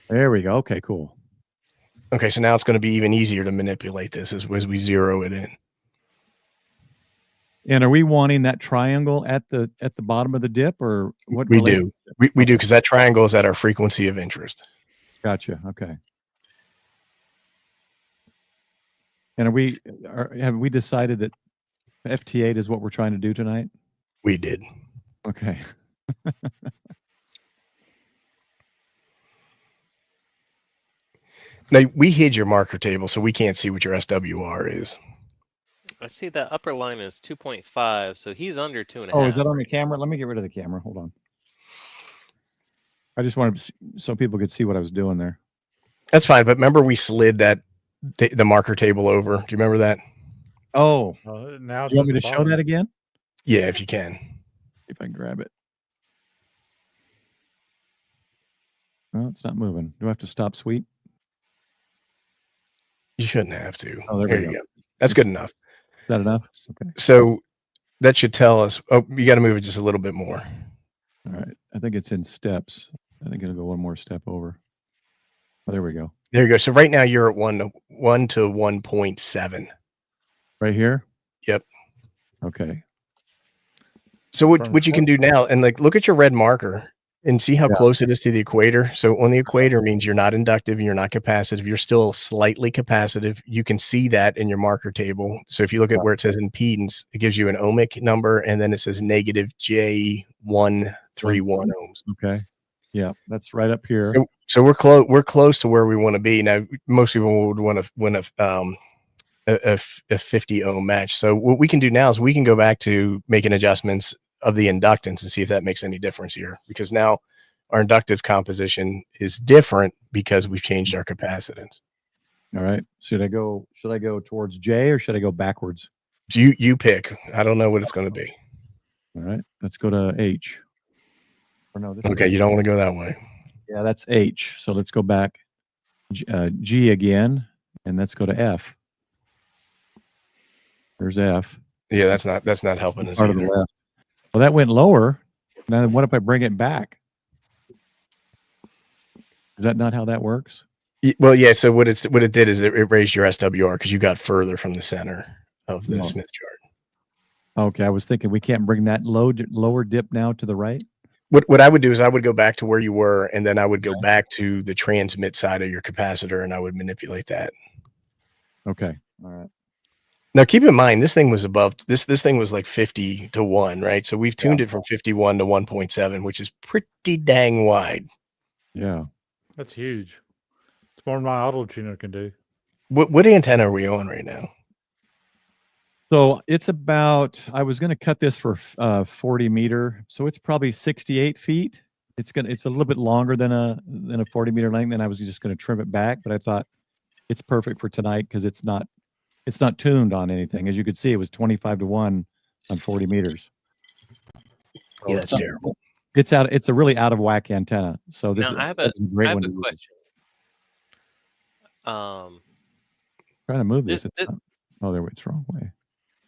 There we go. Okay, cool. Okay, so now it's going to be even easier to manipulate this as we zero it in. And are we wanting that triangle at the bottom of the dip, or what? We do. We do, because that triangle is at our frequency of interest. Gotcha. Okay. And have we decided that FT8 is what we're trying to do tonight? We did. Okay. Now, we hid your marker table, so we can't see what your SWR is. I see that upper line is 2.5, so he's under 2.5. Oh, is that on the camera? Let me get rid of the camera. Hold on. I just wanted so people could see what I was doing there. That's fine, but remember we slid the marker table over. Do you remember that? Oh, now do you want me to show that again? Yeah, if you can. If I can grab it. No, it's not moving. Do I have to stop sweep? You shouldn't have to. Oh, there we go. That's good enough. Is that enough? Okay. So that should tell us. Oh, you got to move it just a little bit more. All right. I think it's in steps. I think it'll go one more step over. Oh, there we go. There you go. So right now you're at 1 to 1.7. Right here? Yep. Okay. So what you can do now, and like look at your red marker and see how close it is to the equator. So on the equator means you're not inductive and you're not capacitive. You're still slightly capacitive. You can see that in your marker table. So if you look at where it says impedance, it gives you an ohmic number, and then it says negative J131 ohms. Okay. Yeah, that's right up here. So we're close to where we want to be. Now, most people would want to win a 50 ohm match. So what we can do now is we can go back to making adjustments of the inductance and see if that makes any difference here, because now our inductive composition is different because we've changed our capacitance. All right. Should I go towards J or should I go backwards? You pick. I don't know what it's going to be. All right. Let's go to H. Or no, this Okay, you don't want to go that way. Yeah, that's H. So let's go back G again, and let's go to F. There's F. Yeah, that's not helping us Part either. of the left. Well, that went lower. Now, what if I bring it back? Is that not how that works? Well, yeah. So what it did is it raised your SWR because you got further from the center of the Smith chart. Okay, I was thinking we can't bring that lower dip now to the right. What I would do is I would go back to where you were, and then I would go back to the transmit side of your capacitor, and I would manipulate that. Okay, all right. Now, keep in mind, this thing was above this. This thing was like 50 to 1, right? So we've tuned it from 51 to 1.7, which is pretty dang wide. Yeah. That's huge. It's more than my auto tuner can do. What antenna are we on right now? So it's about, I was going to cut this for 40 meter. So it's probably 68 feet. It's a little bit longer than a 40 meter length. And I was just going to trim it back, but I thought it's perfect for tonight because it's not tuned on anything. As you could see, it was 25 to 1 on 40 meters. Yeah, that's terrible. It's a really out of whack antenna. So this Now, I have is a great one to use. question. Trying to move this. This- It's not, oh, there, it's wrong way.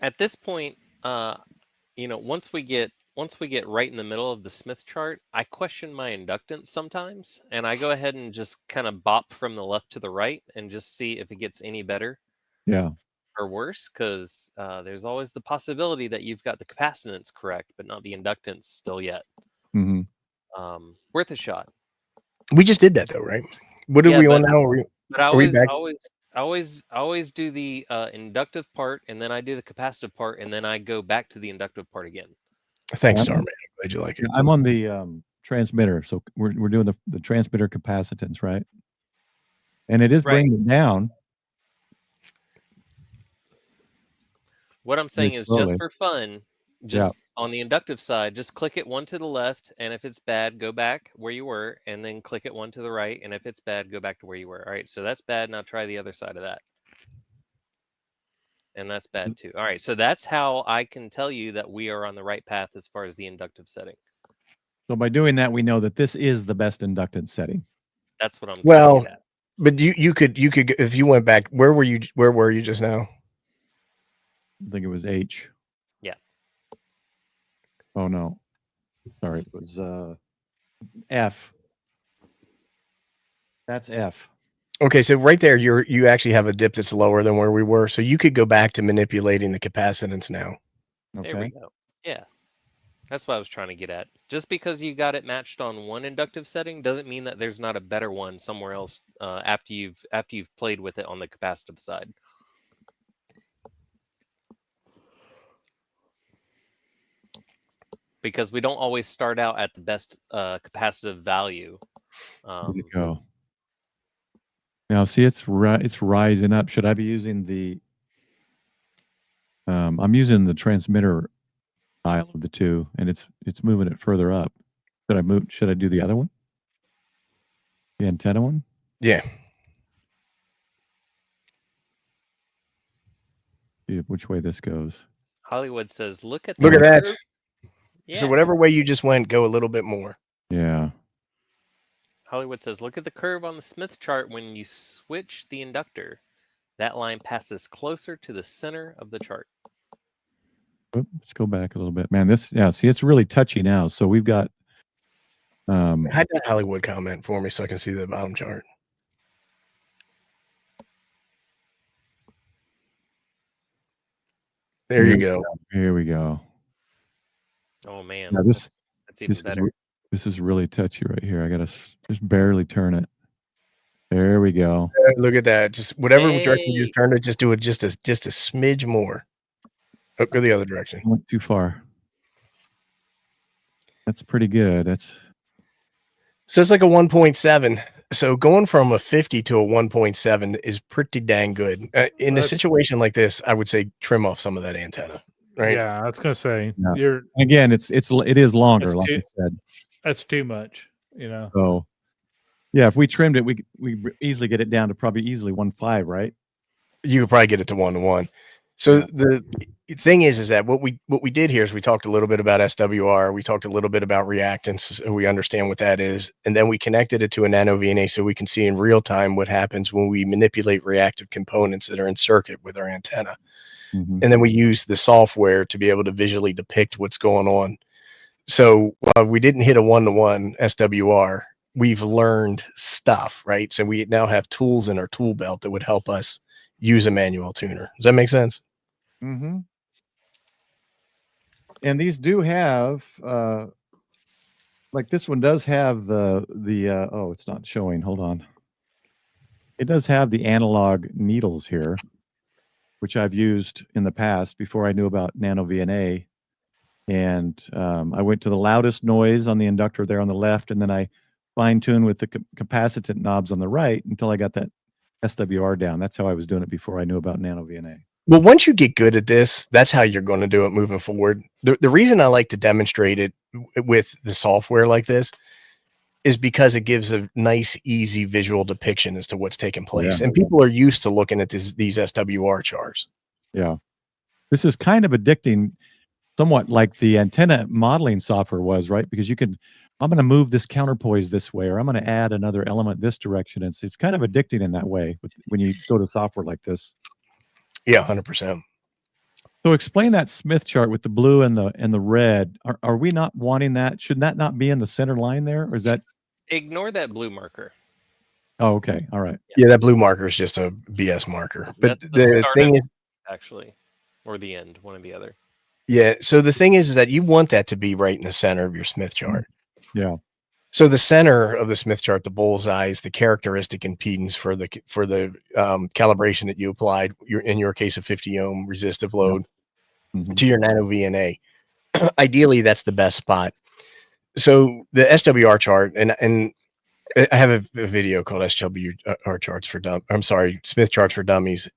At this point, once we get right in the middle of the Smith chart, I question my inductance sometimes, and I go ahead and just kind of bop from the left to the right and just see if it gets any better. Yeah. Or worse, because there's always the possibility that you've got the capacitance correct, but not the inductance still yet. Mm-hmm. Worth a shot. We just did that though, right? What are we on now? But I we back? always do the inductive part, and then I do the capacitive part, and then I go back to the inductive part again. Thanks, Starman. Glad you like it. I'm on the transmitter, so we're doing the transmitter capacitance, right? And it is bringing it down. What I'm saying is, just for fun, just on the inductive side, just click it one to the left, and if it's bad, go back where you were, and then click it one to the right, and if it's bad, go back to where you were. All right, so that's bad. Now try the other side of that. And that's bad too. All right, so that's how I can tell you that we are on the right path as far as the inductive setting. So by doing that, we know that this is the best inductance setting. That's what I'm well, but you could if you went back, where were you just now? I think it was H. Yeah. Oh no. Sorry, it was F. That's F. Okay, so right there, you actually have a dip that's lower than where we were. So you could go back to manipulating the capacitance now. Okay. There we go. Yeah. That's what I was trying to get at. Just because you got it matched on one inductive setting doesn't mean that there's not a better one somewhere else after you've played with it on the capacitive side. Because we don't always start out at the best capacitive value. There you go. Now, see, it's rising up. Should I be using the? I'm using the transmitter dial of the two, and it's moving it further up. Should I do the other one? The antenna one? Yeah. See which way this goes. Hollywood says, "Look at that." Yeah. So whatever way you just went, go a little bit more. Yeah. Hollywood says, look at the curve on the Smith chart when you switch the inductor. That line passes closer to the center of the chart. Let's go back a little bit. Man, see, it's really touchy now. So we've got... Hide that Hollywood comment for me so I can see the bottom chart. There you go. Here we go. Oh man, now that's even better. This is really touchy right here. I gotta just barely turn it. There we go. Look at that. Just whatever direction you just turned it, just do it just a smidge more. Oh, go the other direction. Went too far. That's pretty good. So it's like a 1.7. So going from a 50 to a 1.7 is pretty dang good. In a situation like this, I would say trim off some of that antenna. Right. Yeah, I was gonna say again, it is longer, like I said. That's too much, So yeah, if we trimmed it, we easily get it down to probably easily 1.5, right? You could probably get it to 1:1. So the thing is that what we did here is we talked a little bit about SWR, we talked a little bit about reactance, so we understand what that is, and then we connected it to a nano VNA so we can see in real time what happens when we manipulate reactive components that are in circuit with our antenna. And then we use the software to be able to visually depict what's going on. So while we didn't hit a 1:1 SWR, we've learned stuff, right? So we now have tools in our tool belt that would help us use a manual tuner. Does that make sense? And these do have, like this one does have the oh, it's not showing. Hold on. It does have the analog needles here. which I've used in the past before I knew about nano VNA. And I went to the loudest noise on the inductor there on the left, and then I fine-tuned with the capacitant knobs on the right until I got that SWR down. That's how I was doing it before I knew about nano VNA. Well, once you get good at this, that's how you're going to do it moving forward. The reason I like to demonstrate it with the software like this is because it gives a nice, easy visual depiction as to what's taking place. Yeah. And people are used to looking at these SWR charts. Yeah. This is kind of addicting, somewhat like the antenna modeling software was, right? Because you can, I'm going to move this counterpoise this way, or I'm going to add another element this direction. It's kind of addicting in that way when you go to software like this. Yeah, 100%. So explain that Smith chart with the blue and the red. Are we not wanting that? Should that not be in the center line there, or is that? Ignore that blue marker. Oh, okay, all right. Yeah, that blue marker is just a BS marker. But That's the start thing of is, actually, or the end, one or the other. yeah. So the thing is that you want that to be right in the center of your Smith chart. Yeah. So the center of the Smith chart, the bullseye, is the characteristic impedance for the calibration that you applied. In your case, a 50 ohm resistive load to your nano VNA. Ideally, that's the best spot. So the SWR chart, and I have a video called SWR charts for Smith charts for dummies.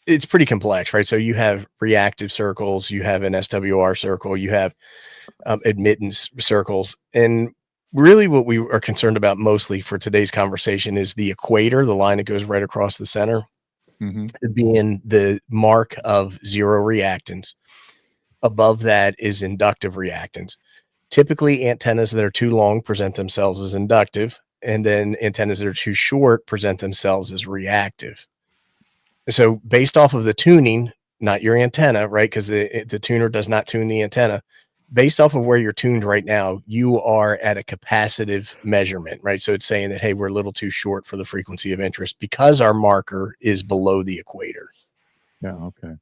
It's pretty complex, right? So you have reactive circles, you have an SWR circle, you have admittance circles. And really what we are concerned about mostly for today's conversation is the equator, the line that goes right across the center, being the mark of zero reactance. Above that is inductive reactance. Typically, antennas that are too long present themselves as inductive, and then antennas that are too short present themselves as reactive. So based off of the tuning, not your antenna, right? Because the tuner does not tune the antenna. Based off of where you're tuned right now, you are at a capacitive measurement, right? So it's saying that, hey, we're a little too short for the frequency of interest because our marker is below the equator. Yeah, okay.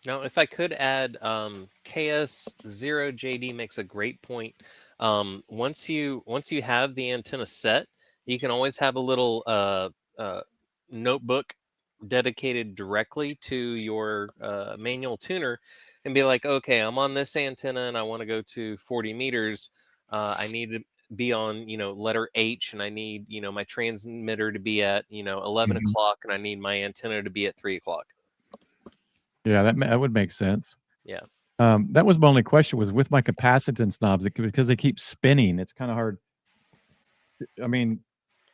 Now, if I could add, KS0JD makes a great point. Once you have the antenna set, you can always have a little notebook dedicated directly to your manual tuner and be like, okay, I'm on this antenna and I want to go to 40 meters. I need to be on, letter H, and I need, my transmitter to be at, 11 o'clock, and I need my antenna to be at 3 o'clock. Yeah, that would make sense. Yeah. That was my only question, was with my capacitance knobs, because they keep spinning. It's kind of hard. I mean,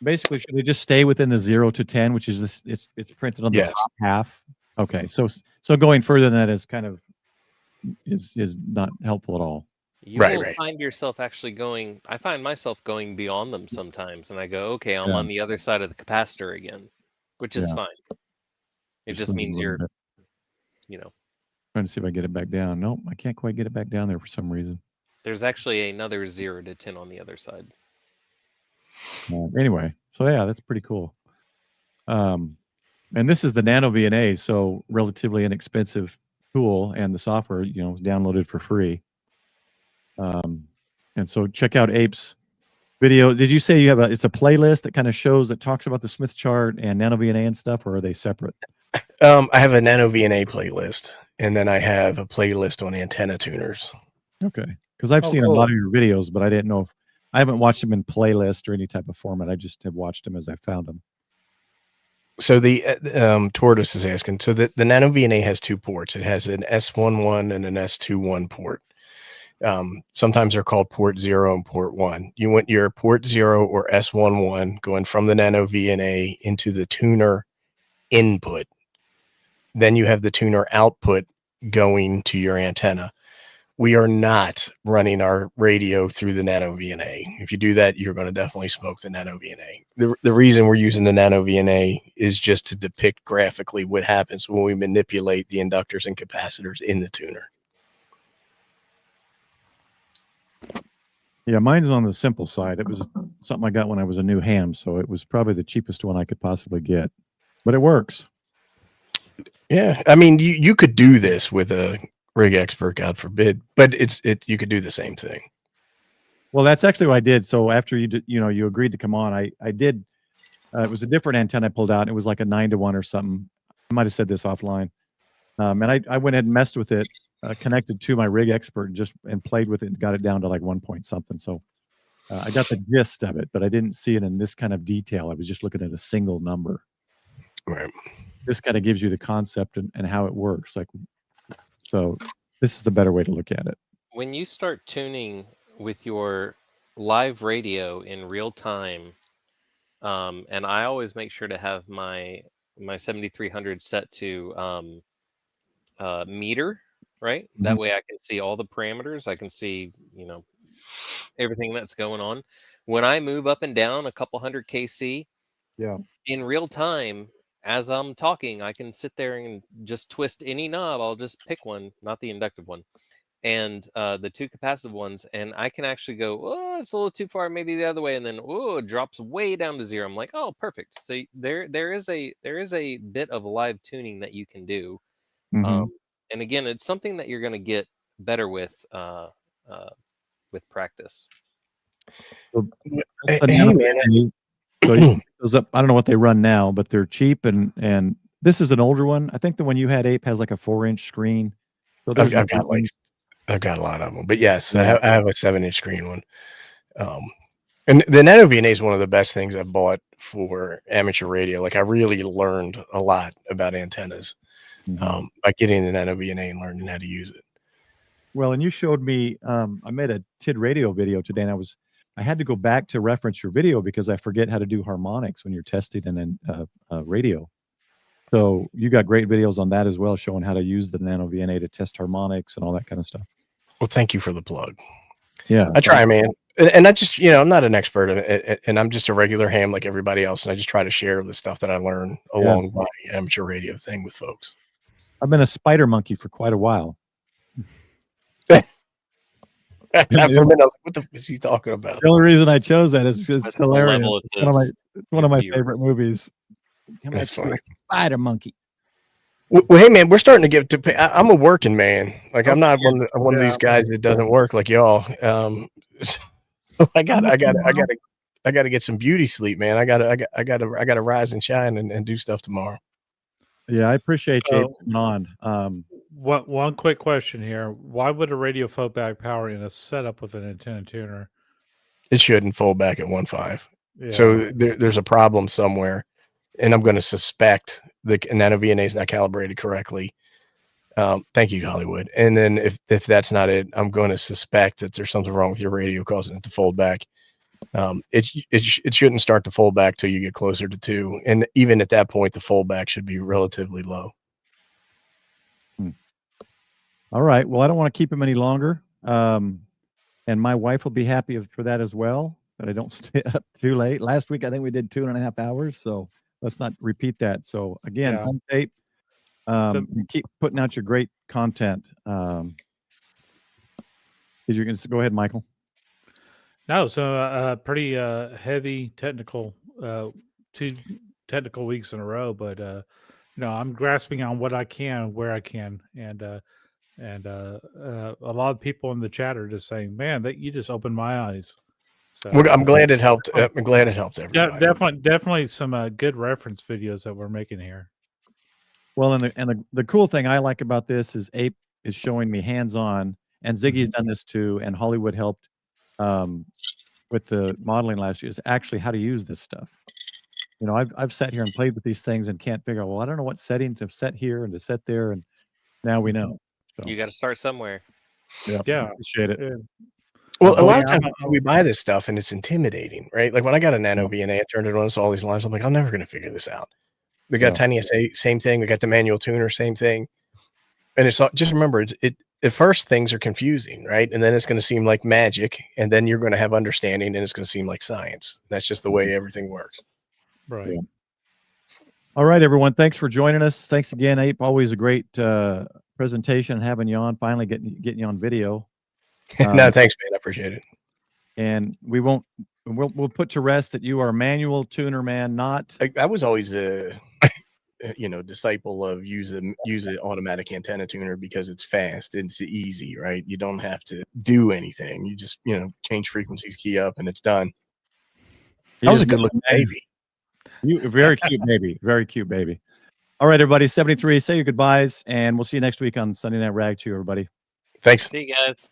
basically, should they just stay within the 0 to 10, which is this? It's printed on the top half. Okay, so going further than that is kind of is not helpful at all. You will find yourself actually going. I find myself going beyond them sometimes, and I go, okay, I'm on the other side of the capacitor again, which is fine. It just means you're, trying to see if I get it back down. Nope, I can't quite get it back down there for some reason. There's actually another 0 to 10 on the other side. Anyway, so yeah, that's pretty cool. And this is the nano VNA, so relatively inexpensive tool, and the software, is downloaded for free. And so check out Ape's video. Did you say you have it's a playlist that kind of talks about the Smith chart and nano VNA and stuff, or are they separate? I have a nano VNA playlist, and then I have a playlist on antenna tuners. Okay, because I've seen a lot of your videos, but I didn't know I haven't watched them in playlist or any type of format. I just have watched them as I found them. So the Tortoise is asking, so the nano VNA has 2 ports. It has an S11 and an S21 port. Sometimes they're called port 0 and port 1. You want your port 0 or S11 going from the nano VNA into the tuner input. Then you have the tuner output going to your antenna. We are not running our radio through the nano VNA. If you do that, you're going to definitely smoke the nano VNA. The reason we're using the nano VNA is just to depict graphically what happens when we manipulate the inductors and capacitors in the tuner. Yeah, mine's on the simple side. It was something I got when I was a new ham, so it was probably the cheapest one I could possibly get. But it works. Yeah, I mean, you could do this with a rig expert, God forbid, but you could do the same thing. Well, that's actually what I did. So after you agreed to come on, I did. It was a different antenna I pulled out. It was like a 9-to-1 or something. might have said this offline. And I went ahead and messed with it, connected to my rig expert and played with it and got it down to like 1 point something. So I got the gist of it, but I didn't see it in this kind of detail. I was just looking at a single number. Right. This kind of gives you the concept and how it works. Like, so this is the better way to look at it. When you start tuning with your live radio in real time, and I always make sure to have my 7300 set to meter, right? That way I can see all the parameters. I can see, everything that's going on. When I move up and down a couple hundred kc, Yeah. in real time, as I'm talking, I can sit there and just twist any knob. I'll just pick one, not the inductive one, and the two capacitive ones, and I can actually go, oh, it's a little too far, maybe the other way, and then oh, it drops way down to 0. I'm like, oh, perfect. So there is a bit of live tuning that you can do, and again, it's something that you're going to get better with practice. So Hey, that's the man. nano. So you pick those up. I don't know what they run now, but they're cheap, and this is an older one. I think the one you had, Ape, has like a 4-inch screen. So I've got a lot of them, but yes, Yeah. I have a 7-inch screen one. And the Nano VNA is one of the best things I bought for amateur radio. Like I really learned a lot about antennas by getting the Nano VNA and learning how to use it. Well, and you showed me. I made a TID radio video today, and I had to go back to reference your video because I forget how to do harmonics when you're testing and then radio. So you got great videos on that as well, showing how to use the Nano VNA to test harmonics and all that kind of stuff. Well, thank you for the plug. Yeah, I try, man. And I just, I'm not an expert in it, and I'm just a regular ham like everybody else. And I just try to share the stuff that I learn along my amateur radio thing with folks. I've been a spider monkey for quite a while. For a minute, I was like, what the is he talking about? The only reason I chose that is because it's That's the level hilarious. of It's one of my viewer. favorite movies. That's funny. Spider monkey. Well, hey man, we're starting to get to. I'm a working man. Like I'm not one of these guys that doesn't work like y'all. So I got to get some beauty sleep, man. I got to rise and shine and do stuff tomorrow. Yeah, I appreciate you coming on. One quick question here: why would a radio fold back power in a setup with an antenna tuner? It shouldn't fold back at 1.5. Yeah. So there's a problem somewhere, and I'm going to suspect the Nano VNA is not calibrated correctly. Thank you, Hollywood. And then if that's not it, I'm going to suspect that there's something wrong with your radio causing it to fold back. It shouldn't start to fold back till you get closer to 2, and even at that point, the foldback should be relatively low. All right. Well, I don't want to keep him any longer. And my wife will be happy for that as well, that I don't stay up too late. Last week, I think we did 2.5 hours. So let's not repeat that. So again, on tape, keep putting out your great content. You're going to go ahead, Michael. No, so pretty heavy technical, 2 technical weeks in a row, but I'm grasping on what I can, where I can, and a lot of people in the chat are just saying, "Man, that you just opened my eyes." So I'm glad it helped. I'm glad it helped everybody. Yeah, definitely some good reference videos that we're making here. Well, and the cool thing I like about this is Ape is showing me hands-on, and Ziggy's done this too, and Hollywood helped with the modeling last year, is actually how to use this stuff. I've sat here and played with these things and can't figure out, well, I don't know what setting to set here and to set there, and now we know. So, You got to start somewhere. Yeah. Appreciate it. Yeah. Well, a lot of times we buy this stuff and it's intimidating, right? Like when I got a Nano VNA, I turned it on, saw all these lines. I'm like, I'm never going to figure this out. We got Tiny SA, same thing. We got the manual tuner, same thing. And it's all, just remember, at first things are confusing, right? And then it's going to seem like magic, and then you're going to have understanding, and it's going to seem like science. That's just the way everything works. Right. Yeah. All right, everyone. Thanks for joining us. Thanks again, Ape. Always a great presentation, having you on. Finally getting you on video. No, thanks, man. I appreciate it. And we'll put to rest that you are a manual tuner, man. Not. I was always a disciple of use an automatic antenna tuner because it's fast. It's easy, right? You don't have to do anything. You just change frequencies, key up, and it's done. That was a good looking baby. You very cute baby. Very cute baby. All right, everybody. 73. Say your goodbyes, and we'll see you next week on Sunday Night Rag 2, everybody. Thanks. See you guys.